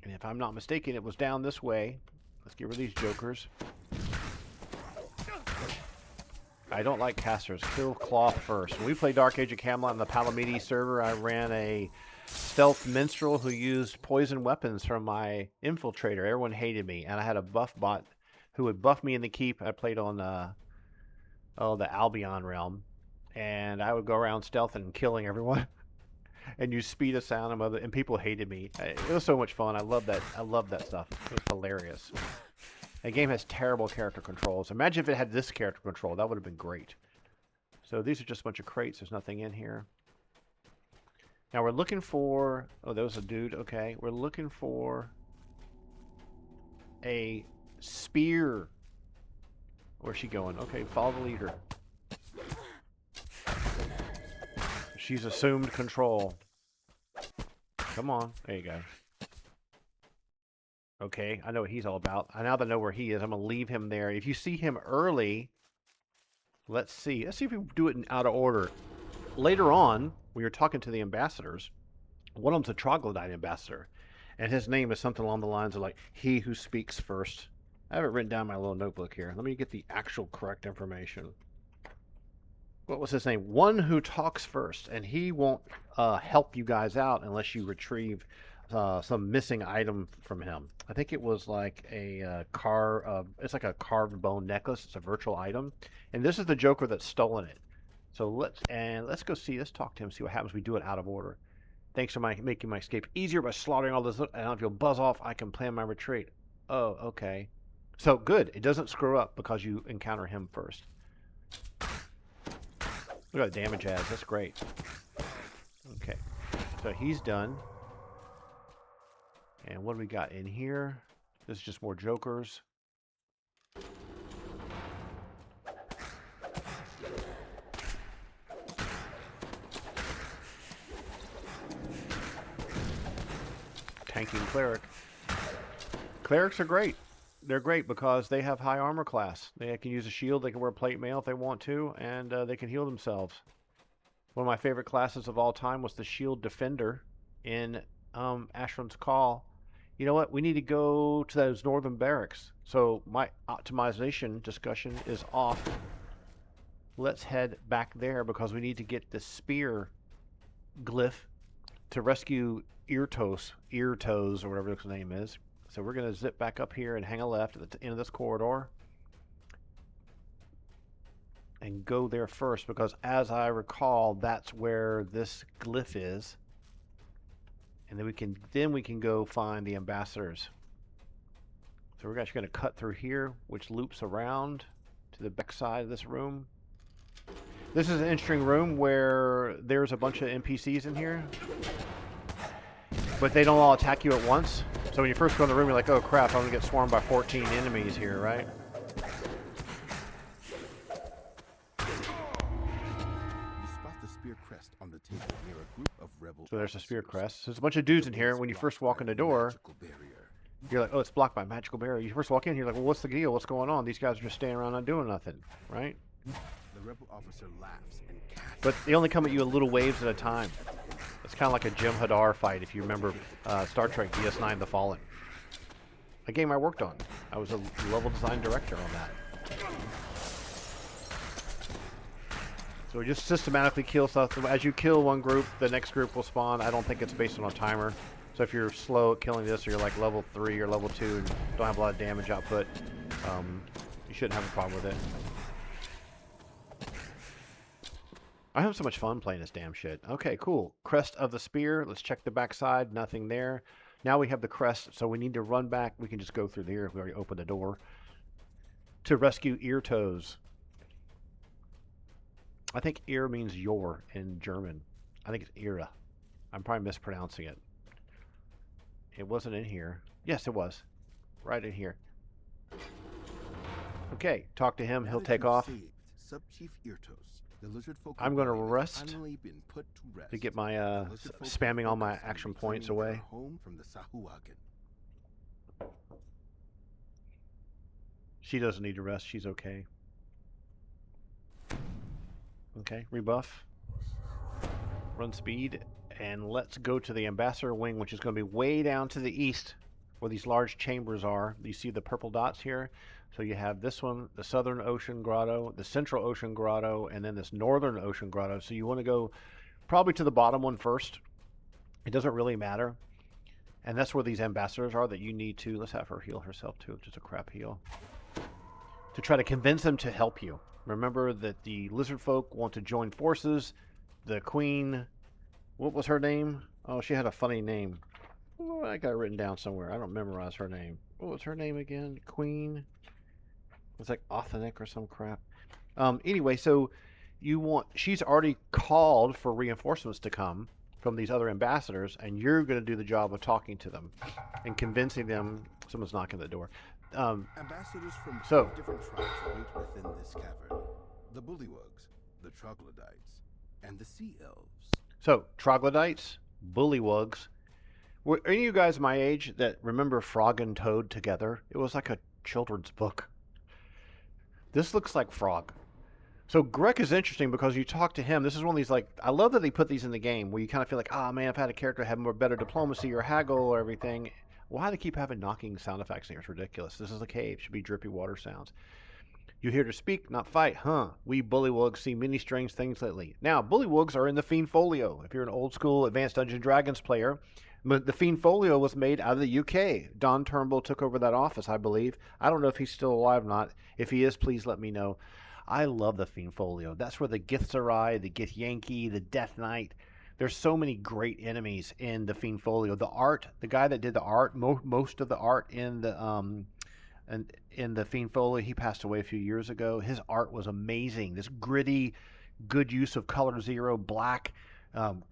And if I'm not mistaken, it was down this way. Let's get rid of these jokers. I don't like casters. Kill cloth first. When we played Dark Age of Camelot on the Palamidi server, I ran a stealth minstrel who used poison weapons from my infiltrator. Everyone hated me, and I had a buff bot who would buff me in the keep. I played on the Albion realm, and I would go around stealth and killing everyone, and use speed of sound and people hated me. It was so much fun. I love that. I love that stuff. It was hilarious. The game has terrible character controls. Imagine if it had this character control. That would have been great. So these are just a bunch of crates. There's nothing in here. Now we're looking for... Oh, there was a dude. Okay. We're looking for a spear. Where's she going? Okay, follow the leader. She's assumed control. Come on. There you go. Okay, I know what he's all about. Now that I know where he is, I'm going to leave him there. If you see him early, let's see. Let's see if we do it in out of order. Later on, when you're talking to the ambassadors, one of them's a troglodyte ambassador. And his name is something along the lines of like, he who speaks first. I have it written down in my little notebook here. Let me get the actual correct information. What was his name? One who talks first. And he won't help you guys out unless you retrieve some missing item from him. I think it was like a it's like a carved bone necklace. It's a virtual item. And this is the Joker that's stolen it. So let's go see, let's talk to him, see what happens. We do it out of order. Thanks for making my escape easier by slaughtering all this. And if you'll buzz off, I can plan my retreat. Oh, okay. So good. It doesn't screw up because you encounter him first. Look at the damage has. That's great. Okay. So he's done. And what do we got in here? This is just more jokers. Tanking cleric. Clerics are great. They're great because they have high armor class. They can use a shield. They can wear plate mail if they want to, and they can heal themselves. One of my favorite classes of all time was the Shield Defender in Ashram's Call. You know what? We need to go to those northern barracks. So my optimization discussion is off. Let's head back there because we need to get the spear glyph to rescue Eartoes, or whatever his name is. So we're going to zip back up here and hang a left at the end of this corridor. And go there first because as I recall, that's where this glyph is. And then we can go find the ambassadors. So we're actually going to cut through here, which loops around to the back side of this room. This is an interesting room where there's a bunch of NPCs in here, but they don't all attack you at once. So when you first go in the room, you're like, oh crap, I'm going to get swarmed by 14 enemies here, right? So there's a spear crest. So there's a bunch of dudes in here. When you first walk in the door, you're like, oh, it's blocked by a magical barrier. You first walk in, you're like, well, what's the deal? What's going on? These guys are just standing around not doing nothing, right? The rebel officer laughs and but they only come at you in little waves at a time. It's kind of like a Jim Hadar fight, if you remember Star Trek DS9 The Fallen. A game I worked on. I was a level design director on that. So we just systematically kill stuff. As you kill one group, the next group will spawn. I don't think it's based on a timer. So if you're slow at killing this, or you're like level 3 or level 2 and don't have a lot of damage output, you shouldn't have a problem with it. I have so much fun playing this damn shit. Okay, cool. Crest of the spear. Let's check the backside. Nothing there. Now we have the crest, so we need to run back. We can just go through here. We already opened the door. To rescue ear toes. I think ear means your in German. I think it's Ira. I'm probably mispronouncing it. It wasn't in here. Yes, it was. Right in here. Okay, talk to him. He'll take off. Sub-Chief Irtos. The Lizardfolk I'm going to rest to to get my spamming all my action points away. Home from the Sahuagin. She doesn't need to rest. She's okay. Okay, rebuff. Run speed. And let's go to the Ambassador Wing, which is going to be way down to the east where these large chambers are. You see the purple dots here? So you have this one, the Southern Ocean Grotto, the Central Ocean Grotto, and then this Northern Ocean Grotto. So you want to go probably to the bottom one first. It doesn't really matter. And that's where these ambassadors are that you need to... Let's have her heal herself too, just a crap heal. To try to convince them to help you. Remember that the Lizardfolk want to join forces. The Queen... What was her name? Oh, she had a funny name. Oh, I got it written down somewhere. I don't memorize her name. What was her name again? Queen... It's like authentic or some crap. Anyway, so she's already called for reinforcements to come from these other ambassadors, and you're going to do the job of talking to them and convincing them. Someone's knocking at the door. Ambassadors from different tribes wait within this cavern. The Bullywugs, the Troglodytes, and the Sea Elves. So, Troglodytes, Bullywugs. Were any of you guys my age that remember Frog and Toad together? It was like a children's book. This looks like Frog. So Greg is interesting because you talk to him. This is one of these, like, I love that they put these in the game where you kind of feel like, oh man, if I had a character that had more better diplomacy or haggle or everything. Why do they keep having knocking sound effects in here? It's ridiculous. This is a cave. It should be drippy water sounds. You're here to speak, not fight, huh? We Bullywugs see many strange things lately. Now, Bullywugs are in the Fiend Folio. If you're an old school Advanced Dungeons & Dragons player, the Fiend Folio was made out of the UK. Don Turnbull took over that office, I believe. I don't know if he's still alive or not. If he is, please let me know. I love the Fiend Folio. That's where the Githzerai, the Gith Yankee, the Death Knight. There's so many great enemies in the Fiend Folio. The art, the guy that did the art, most of the art in the Fiend Folio, he passed away a few years ago. His art was amazing. This gritty, good use of color zero, black.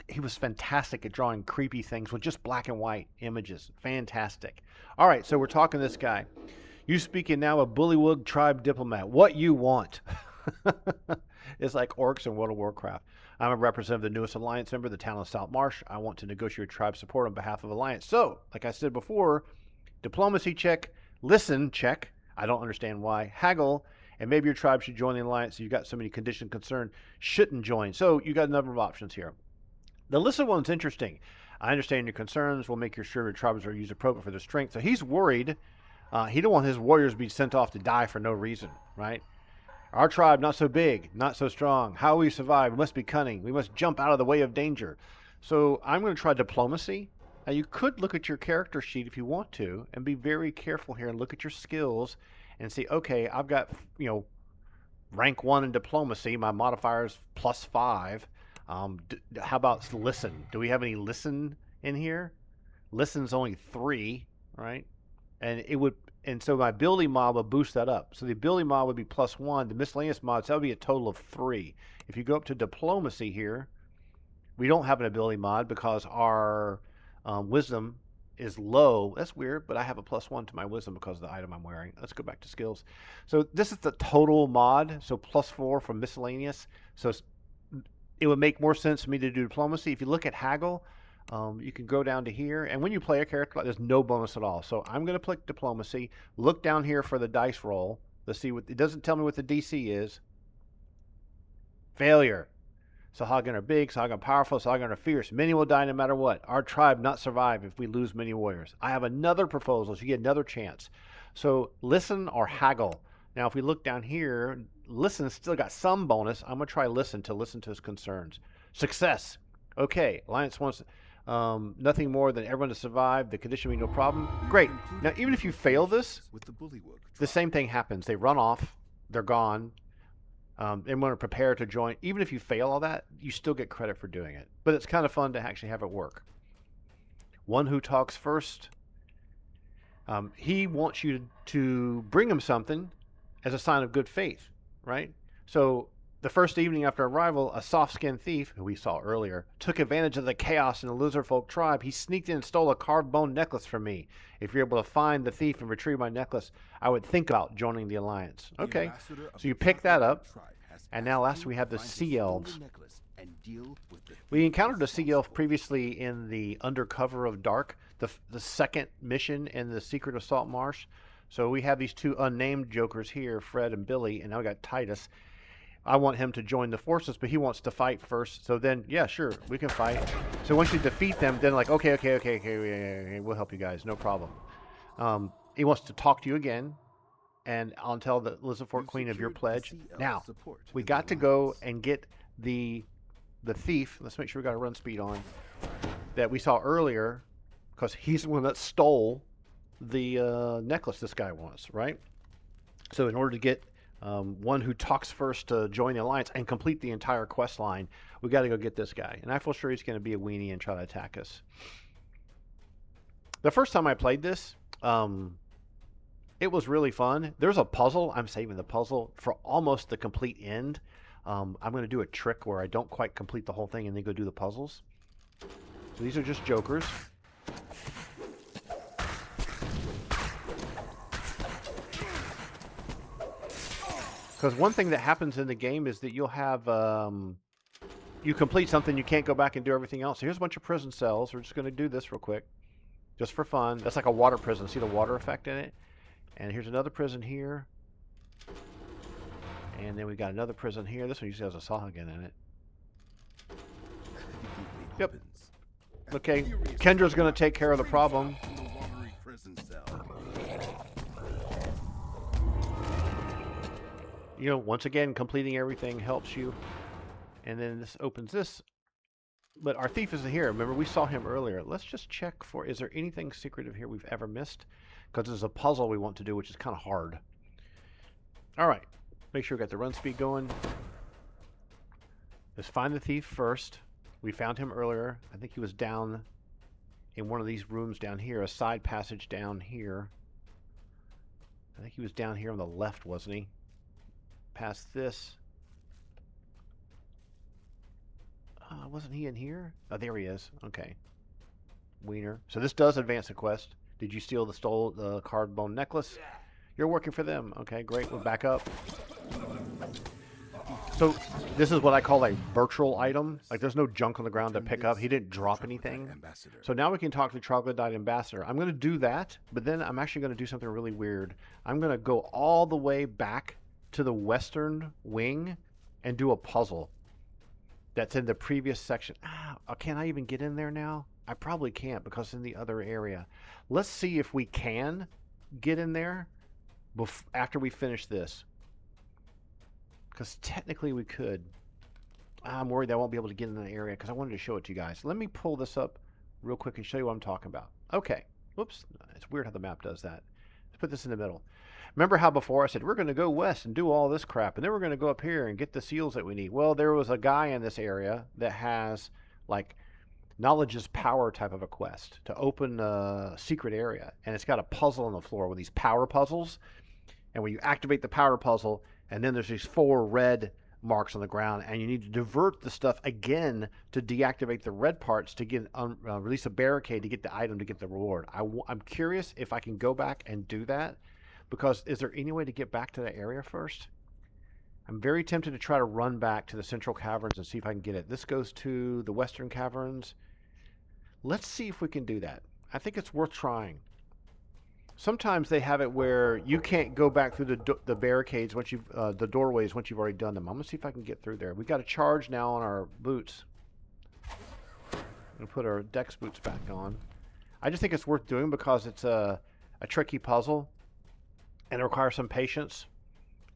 He was fantastic at drawing creepy things with just black and white images. Fantastic. All right, so we're talking to this guy. You speaking now a Bullywug tribe diplomat. What you want? It's like orcs in World of Warcraft. I'm a representative of the newest alliance member, the town of Saltmarsh. I want to negotiate tribe support on behalf of alliance. So, like I said before, diplomacy check, listen check. I don't understand why. Haggle, and maybe your tribe should join the alliance. You've got so many conditions concerned, shouldn't join. So you got a number of options here. The listen one's interesting. I understand your concerns. We'll make sure your tribes are used appropriate for their strength. So he's worried. He don't want his warriors to be sent off to die for no reason, right? Our tribe, not so big, not so strong. How will we survive? We must be cunning. We must jump out of the way of danger. So I'm going to try diplomacy. Now you could look at your character sheet if you want to and be very careful here and look at your skills and see, okay, I've got, rank 1 in diplomacy. My modifier is +5. How about listen? Do we have any listen in here? Listen's only 3, right? And so my ability mod would boost that up. So the ability mod would be +1. The miscellaneous mods, that would be a total of 3. If you go up to diplomacy here, we don't have an ability mod because our wisdom is low. That's weird, but I have a +1 to my wisdom because of the item I'm wearing. Let's go back to skills. So this is the total mod, so +4 from miscellaneous. So it would make more sense for me to do diplomacy. If you look at haggle, you can go down to here, and when you play a character, there's no bonus at all. So I'm going to click diplomacy. Look down here for the dice roll. Let's see what it doesn't tell me what the DC is. Failure. Sahagin are big, Sahagin are powerful, Sahagin are fierce. Many will die no matter what. Our tribe not survive if we lose many warriors. I have another proposal, so you get another chance. So listen or haggle. Now, if we look down here, listen still got some bonus. I'm going to try listen to his concerns. Success. Okay, Alliance wants nothing more than everyone to survive. The condition will be no problem. Great. Now, even if you fail this, the same thing happens. They run off. They're gone. They want to prepare to join. Even if you fail all that, you still get credit for doing it. But it's kind of fun to actually have it work. One who talks first. He wants you to bring him something as a sign of good faith, right? So the first evening after arrival, a soft-skinned thief, who we saw earlier, took advantage of the chaos in the Lizardfolk tribe. He sneaked in and stole a carved bone necklace from me. If you're able to find the thief and retrieve my necklace, I would think about joining the Alliance. Okay, so you pick that up. And now last we have the Sea Elves. We encountered a Sea Elf previously in the Undercover of Dark, the second mission in the Secret of Saltmarsh. So we have these two unnamed jokers here, Fred and Billy, and now we got Titus. I want him to join the forces, but he wants to fight first. So then, yeah, sure, we can fight. So once you defeat them, then like, okay, we'll help you guys, no problem. He wants to talk to you again, and I'll tell the Lizardfolk Queen of your pledge. Now, we got to go and get the thief. Let's make sure we got a run speed on that we saw earlier, because he's the one that stole the necklace this guy wants, right? So in order to get one who talks first to join the Alliance and complete the entire quest line, we got to go get this guy. And I feel sure he's going to be a weenie and try to attack us. The first time I played this, it was really fun. There's a puzzle. I'm saving the puzzle for almost the complete end. I'm going to do a trick where I don't quite complete the whole thing and then go do the puzzles. So these are just jokers. Because one thing that happens in the game is that you'll have, you complete something, you can't go back and do everything else. So here's a bunch of prison cells. We're just going to do this real quick, just for fun. That's like a water prison. See the water effect in it? And here's another prison here. And then we got another prison here. This one usually has a saw again in it. Yep. Okay, Kendra's going to take care of the problem. You know, once again, completing everything helps you. And then this opens this. But our thief isn't here. Remember, we saw him earlier. Let's just check for, is there anything secretive here we've ever missed? Because there's a puzzle we want to do, which is kind of hard. All right. Make sure we got the run speed going. Let's find the thief first. We found him earlier. I think he was down in one of these rooms down here, a side passage down here. I think he was down here on the left, wasn't he? Past this. Wasn't he in here? Oh, there he is. Okay. Wiener. So this does advance the quest. Did you steal the carved bone necklace? You're working for them. Okay, great. We're back up. So this is what I call a virtual item. Like there's no junk on the ground to pick up. He didn't drop anything. So now we can talk to the Troglodyte Ambassador. I'm going to do that, but then I'm actually going to do something really weird. I'm going to go all the way back to the western wing and do a puzzle that's in the previous section. Can I even get in there now? I probably can't because it's in the other area. Let's see if we can get in there after we finish this. Because technically we could. I'm worried that I won't be able to get in the area because I wanted to show it to you guys. Let me pull this up real quick and show you what I'm talking about. Okay. Whoops. It's weird how the map does that. Let's put this in the middle. Remember how before I said we're going to go west and do all this crap, and then we're going to go up here and get the seals that we need. Well, there was a guy in this area that has like knowledge is power type of a quest to open a secret area, and it's got a puzzle on the floor with these power puzzles. And when you activate the power puzzle, and then there's these 4 red marks on the ground, and you need to divert the stuff again to deactivate the red parts to get release a barricade to get the item to get the reward. I'm curious if I can go back and do that. Because is there any way to get back to that area first? I'm very tempted to try to run back to the central caverns and see if I can get it. This goes to the western caverns. Let's see if we can do that. I think it's worth trying. Sometimes they have it where you can't go back through the barricades once you've the doorways once you've already done them. I'm gonna see if I can get through there. We got a charge now on our boots. I'm gonna put our Dex boots back on. I just think it's worth doing because it's a tricky puzzle. And it requires some patience.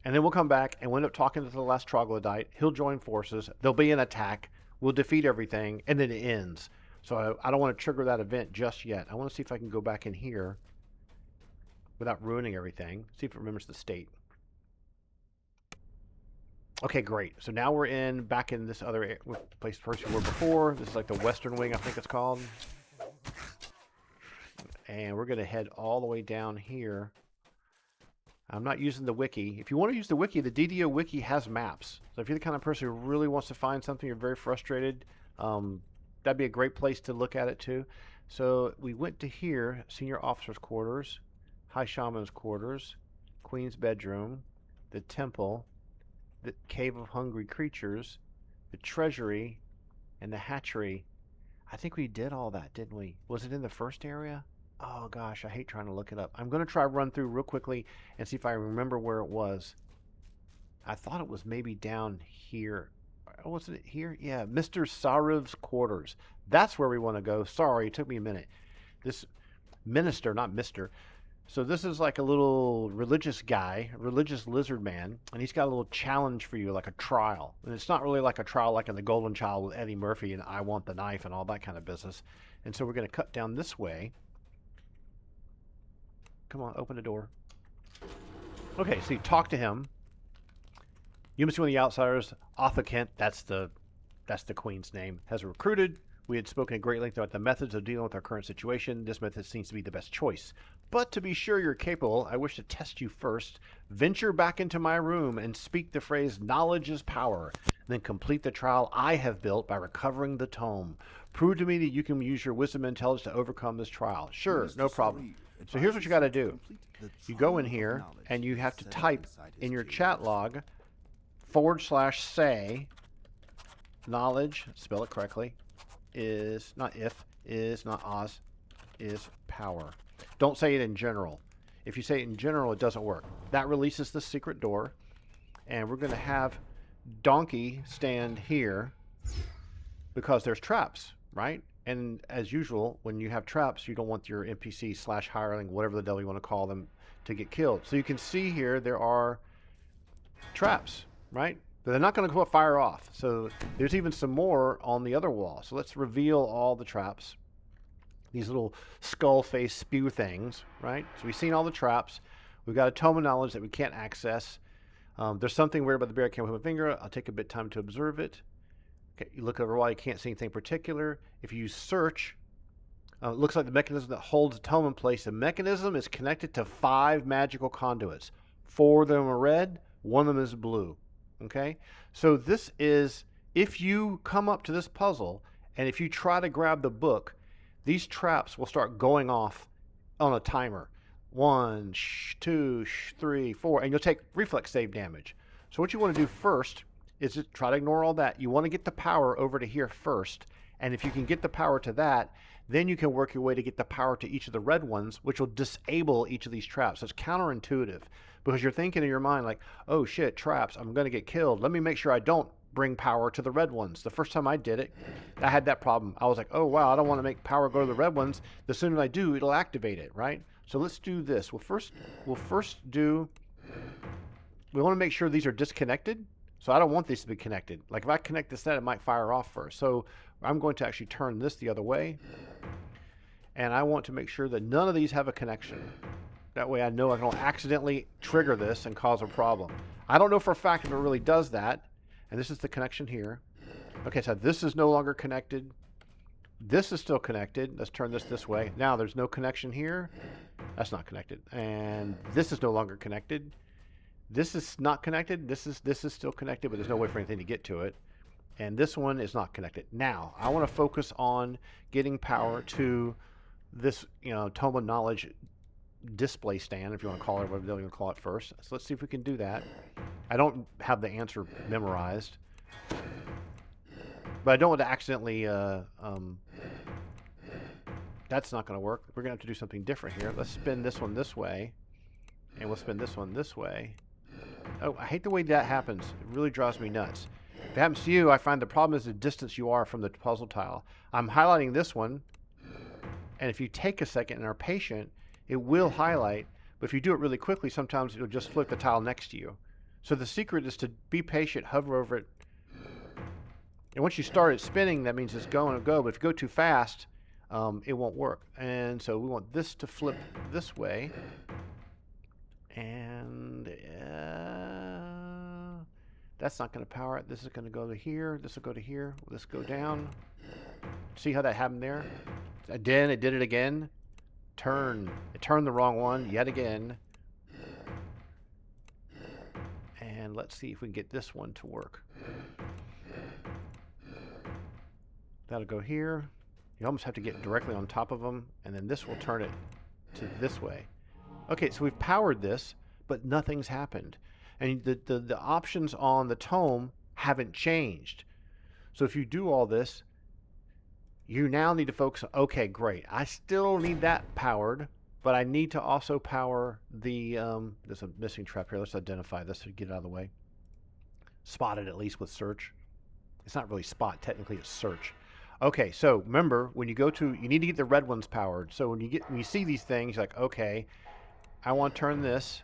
And then we'll come back and we'll end up talking to the last troglodyte. He'll join forces. There'll be an attack. We'll defeat everything, and then it ends. So I don't want to trigger that event just yet. I want to see if I can go back in here without ruining everything. See if it remembers the state. Okay, great. So now we're back in this other place first we were before. This is like the western wing, I think it's called. And we're going to head all the way down here. I'm not using the wiki. If you want to use the wiki, the DDO wiki has maps. So if you're the kind of person who really wants to find something, you're very frustrated, that'd be a great place to look at it too. So we went to here, senior officer's quarters, high shaman's quarters, queen's bedroom, the temple, the cave of hungry creatures, the treasury, and the hatchery. I think we did all that, didn't we? Was it in the first area? Oh gosh, I hate trying to look it up. I'm going to try run through real quickly and see if I remember where it was. I thought it was maybe down here. Oh, wasn't it here? Yeah, Mr. Sariv's quarters. That's where we want to go. Sorry, it took me a minute. This minister, not Mr. So this is like a little religious guy, religious lizard man, and he's got a little challenge for you, like a trial. And it's not really like a trial like in The Golden Child with Eddie Murphy and I Want the Knife and all that kind of business. And so we're going to cut down this way. Come on, open the door. Okay, so you talk to him. You must be one of the outsiders. Arthur Kent, that's the queen's name, has recruited. We had spoken at great length about the methods of dealing with our current situation. This method seems to be the best choice. But to be sure you're capable, I wish to test you first. Venture back into my room and speak the phrase, knowledge is power. Then complete the trial I have built by recovering the tome. Prove to me that you can use your wisdom and intelligence to overcome this trial. Sure, no problem. So here's what you got to do. You go in here and you have to type in your chat log /say knowledge, spell it correctly, is not if, is not Oz, is power. Don't say it in general. If you say it in general, it doesn't work. That releases the secret door, and we're going to have Donkey stand here because there's traps, right? And as usual, when you have traps, you don't want your NPC / hireling, whatever the devil you want to call them, to get killed. So you can see here there are traps, right? But they're not going to fire off. So there's even some more on the other wall. So let's reveal all the traps. These little skull face spew things, right? So we've seen all the traps. We've got a tome of knowledge that we can't access. There's something weird about the bear. I can't put my finger. I'll take a bit of time to observe it. Okay, you look over a while, you can't see anything particular. If you use search, it looks like the mechanism that holds the tome in place. The mechanism is connected to 5 magical conduits. 4 of them are red, 1 of them is blue. Okay, so this is, if you come up to this puzzle and if you try to grab the book, these traps will start going off on a timer. 1, 2, 3, 4, and you'll take reflex save damage. So what you want to do first is just try to ignore all that. You want to get the power over to here first, and if you can get the power to that, then you can work your way to get the power to each of the red ones, which will disable each of these traps. So it's counterintuitive because you're thinking in your mind like, oh shit, traps, I'm going to get killed. Let me make sure I don't bring power to the red ones. The first time I did it, I had that problem. I was like, oh wow, I don't want to make power go to the red ones. The sooner I do, it'll activate it, right? So let's do this. We want to make sure these are disconnected. So I don't want these to be connected. Like if I connect this net, it might fire off first. So I'm going to actually turn this the other way. And I want to make sure that none of these have a connection. That way I know I don't accidentally trigger this and cause a problem. I don't know for a fact if it really does that. And this is the connection here. Okay, so this is no longer connected. This is still connected. Let's turn this way. Now there's no connection here. That's not connected. And this is no longer connected. This is not connected. This is still connected, but there's no way for anything to get to it. And this one is not connected. Now, I want to focus on getting power to this, Tome of Knowledge display stand, if you want to call it, whatever you want to call it first. So let's see if we can do that. I don't have the answer memorized, but I don't want to accidentally, that's not going to work. We're going to have to do something different here. Let's spin this one this way, and we'll spin this one this way. Oh, I hate the way that happens. It really drives me nuts. If it happens to you, I find the problem is the distance you are from the puzzle tile. I'm highlighting this one, and if you take a second and are patient, it will highlight, but if you do it really quickly, sometimes it'll just flip the tile next to you. So the secret is to be patient, hover over it. And once you start it spinning, that means it's going to go. But if you go too fast, it won't work. And so we want this to flip this way. And that's not going to power it. This is going to go to here. This will go to here. This go down. See how that happened there? It did it again. Turn. It turned the wrong one yet again. And let's see if we can get this one to work. That'll go here. You almost have to get directly on top of them, and then this will turn it to this way. Okay, so we've powered this, but nothing's happened. And the options on the tome haven't changed. So if you do all this, you now need to focus on, okay, great. I still need that powered, but I need to also power the, there's a missing trap here. Let's identify this to get it out of the way. Spot it at least with search. It's not really spot, technically it's search. Okay, so remember, when you go to, you need to get the red ones powered. So when you see these things, like, okay, I want to turn this.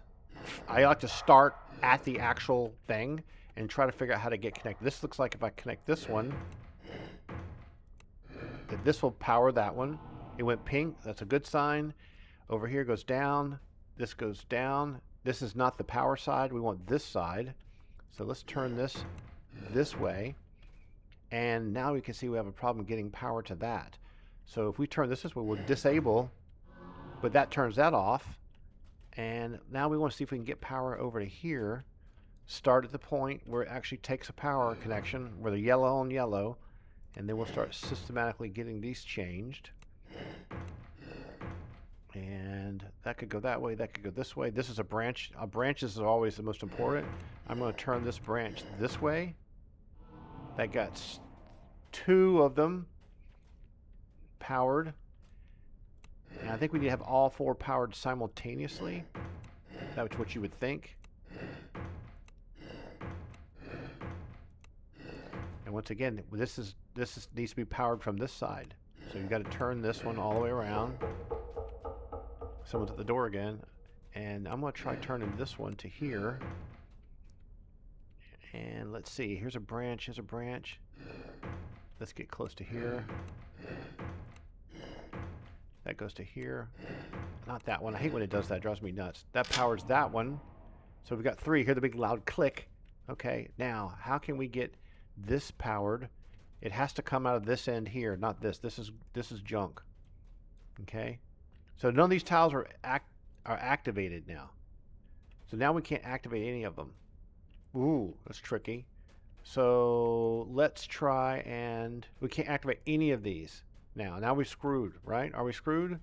I like to start at the actual thing and try to figure out how to get connected. This looks like if I connect this one, that this will power that one. It went pink. That's a good sign. Over here goes down. This goes down. This is not the power side. We want this side. So let's turn this way. And now we can see we have a problem getting power to that. So if we turn this way, we'll disable, but that turns that off. And now we want to see if we can get power over to here. Start at the point where it actually takes a power connection, where the yellow on yellow, and then we'll start systematically getting these changed. And that could go that way, that could go this way. This is a branch. Branches are always the most important. I'm going to turn this branch this way. That got 2 of them powered. And I think we need to have all 4 powered simultaneously. That's what you would think. And once again, this needs to be powered from this side. So you've got to turn this one all the way around. Someone's at the door again. And I'm going to try turning this one to here. And let's see, here's a branch, here's a branch. Let's get close to here. That goes to here. Not that one. I hate when it does that. It drives me nuts. That powers that one. So we've got 3. Hear the big loud click. Okay, now, how can we get this powered? It has to come out of this end here, not this. This is junk. Okay? So none of these tiles are activated now. So now we can't activate any of them. Ooh, that's tricky. So let's try, and we can't activate any of these now. Now we're screwed, right? Are we screwed?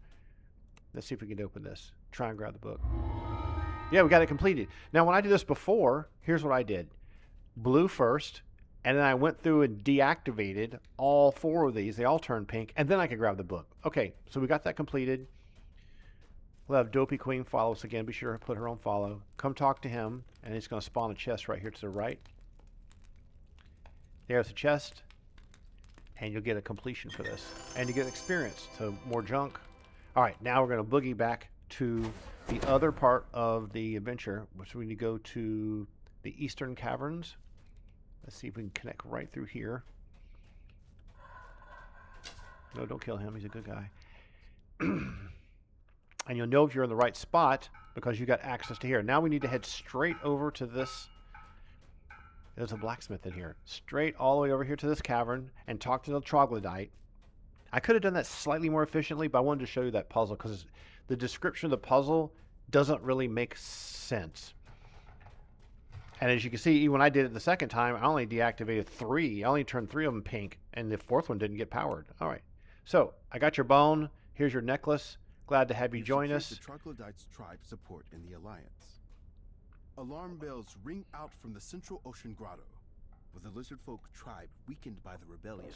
Let's see if we can open this. Try and grab the book. Yeah, we got it completed. Now when I did this before, here's what I did. Blue first, and then I went through and deactivated all 4 of these. They all turned pink, and then I could grab the book. Okay, so we got that completed. We'll have Dopey Queen follow us again. Be sure to put her on follow. Come talk to him, and he's going to spawn a chest right here to the right. There's the chest, and you'll get a completion for this. And you get experience, so more junk. All right, now we're going to boogie back to the other part of the adventure, which we need to go to the Eastern Caverns. Let's see if we can connect right through here. No, don't kill him. He's a good guy. And you'll know if you're in the right spot because you got access to here. Now we need to head straight over to this. There's a blacksmith in here. Straight all the way over here to this cavern and talk to the troglodyte. I could have done that slightly more efficiently, but I wanted to show you that puzzle because the description of the puzzle doesn't really make sense. And as you can see, even when I did it the second time, I only deactivated 3. I only turned 3 of them pink, and the 4th one didn't get powered. All right. So I got your bone. Here's your necklace. Glad to have you join us. The Troglodytes tribe support in the Alliance. Alarm bells ring out from the Central Ocean Grotto. With the Lizardfolk tribe weakened by the rebellion,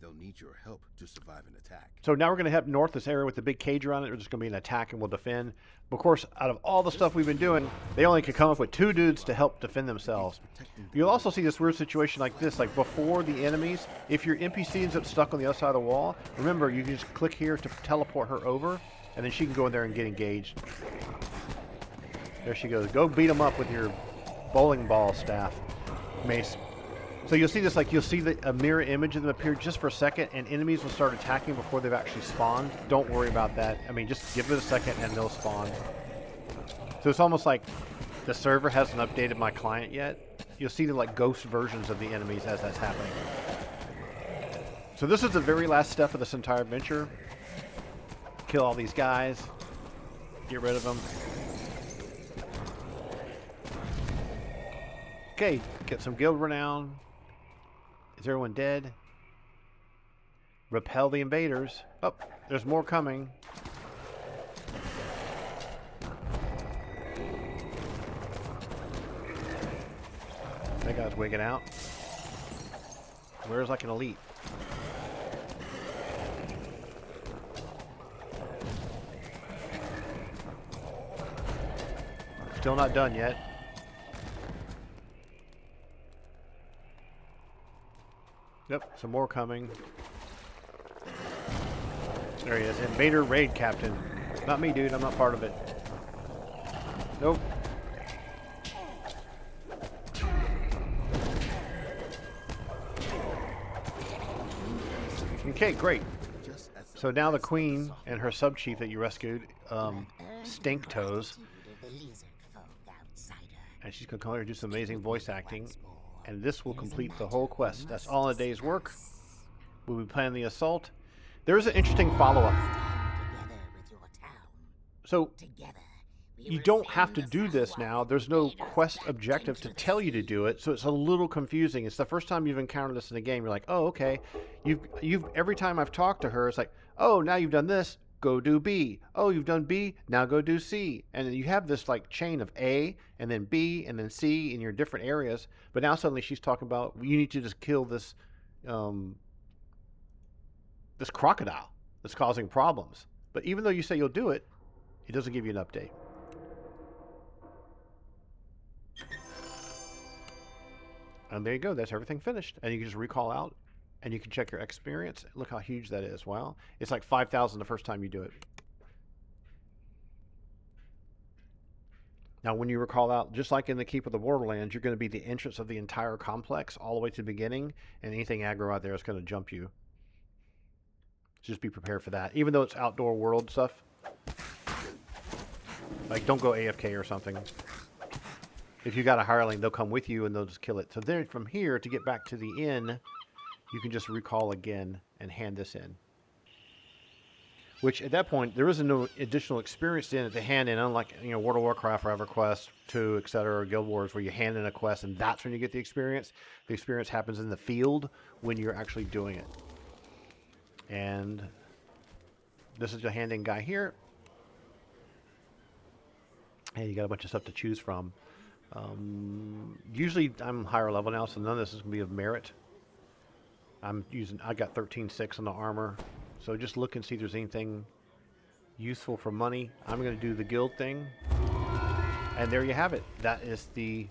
they'll need your help to survive an attack. So now we're going to head north this area with the big cage around it. There's just going to be an attack and we'll defend. But of course, out of all the stuff we've been doing, they only could come up with 2 dudes to help defend themselves. You'll also see this weird situation like this, like before the enemies, if your NPC ends up stuck on the other side of the wall, remember you can just click here to teleport her over, and then she can go in there and get engaged. There she goes. Go beat them up with your bowling ball staff mace. So you'll see this, like you'll see a mirror image of them appear just for a second, and enemies will start attacking before they've actually spawned. Don't worry about that. I mean, just give it a second and they'll spawn. So it's almost like the server hasn't updated my client yet. You'll see the like ghost versions of the enemies as that's happening. So this is the very last step of this entire adventure. Kill all these guys. Get rid of them. Okay, get some guild renown. Is everyone dead? Repel the invaders. Oh, there's more coming. That guy's wigging out. Where's like an elite? Still not done yet. Yep, some more coming. There he is. Invader raid captain. Not me, dude. I'm not part of it. Nope. Okay, great. So now the queen and her sub-chief that you rescued, Stink Toes, and she's going to come here and do some amazing voice acting, and this will complete the whole quest. That's all in a day's work. We'll be planning the assault. There is an interesting follow-up. So you don't have to do this now. There's no quest objective to tell you to do it, so it's a little confusing. It's the first time you've encountered this in a game. You're like, oh, okay. You've every time I've talked to her, it's like, oh, now you've done this, go do B. Oh, you've done B, now go do C. And then you have this like chain of A and then B and then C in your different areas. But now suddenly she's talking about you need to just kill this this crocodile that's causing problems. But even though you say you'll do it, it doesn't give you an update. And there you go. That's everything finished. And you can just recall out, and you can check your experience. Look how huge that is. Wow. It's like 5,000 the first time you do it. Now, when you recall out, just like in the Keep of the Borderlands, you're going to be the entrance of the entire complex all the way to the beginning, and anything aggro out there is going to jump you. Just be prepared for that. Even though it's outdoor world stuff. Like, don't go AFK or something. If you got a hireling, they'll come with you and they'll just kill it. So then from here, to get back to the inn, you can just recall again and hand this in. Which, at that point, there isn't no additional experience in it to hand in, unlike, you know, World of Warcraft, or EverQuest 2, etc., or Guild Wars, where you hand in a quest and that's when you get the experience. The experience happens in the field when you're actually doing it. And this is the hand-in guy here. And you got a bunch of stuff to choose from. Usually I'm higher level now, so none of this is going to be of merit. I got 13.6 on the armor. So just look and see if there's anything useful for money. I'm going to do the guild thing. And there you have it. That is the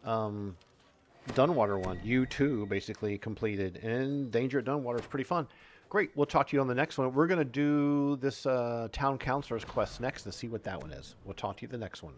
Dunwater one. U2 basically completed. And Danger at Dunwater is pretty fun. Great. We'll talk to you on the next one. We're going to do this town councilor's quest next and see what that one is. We'll talk to you the next one.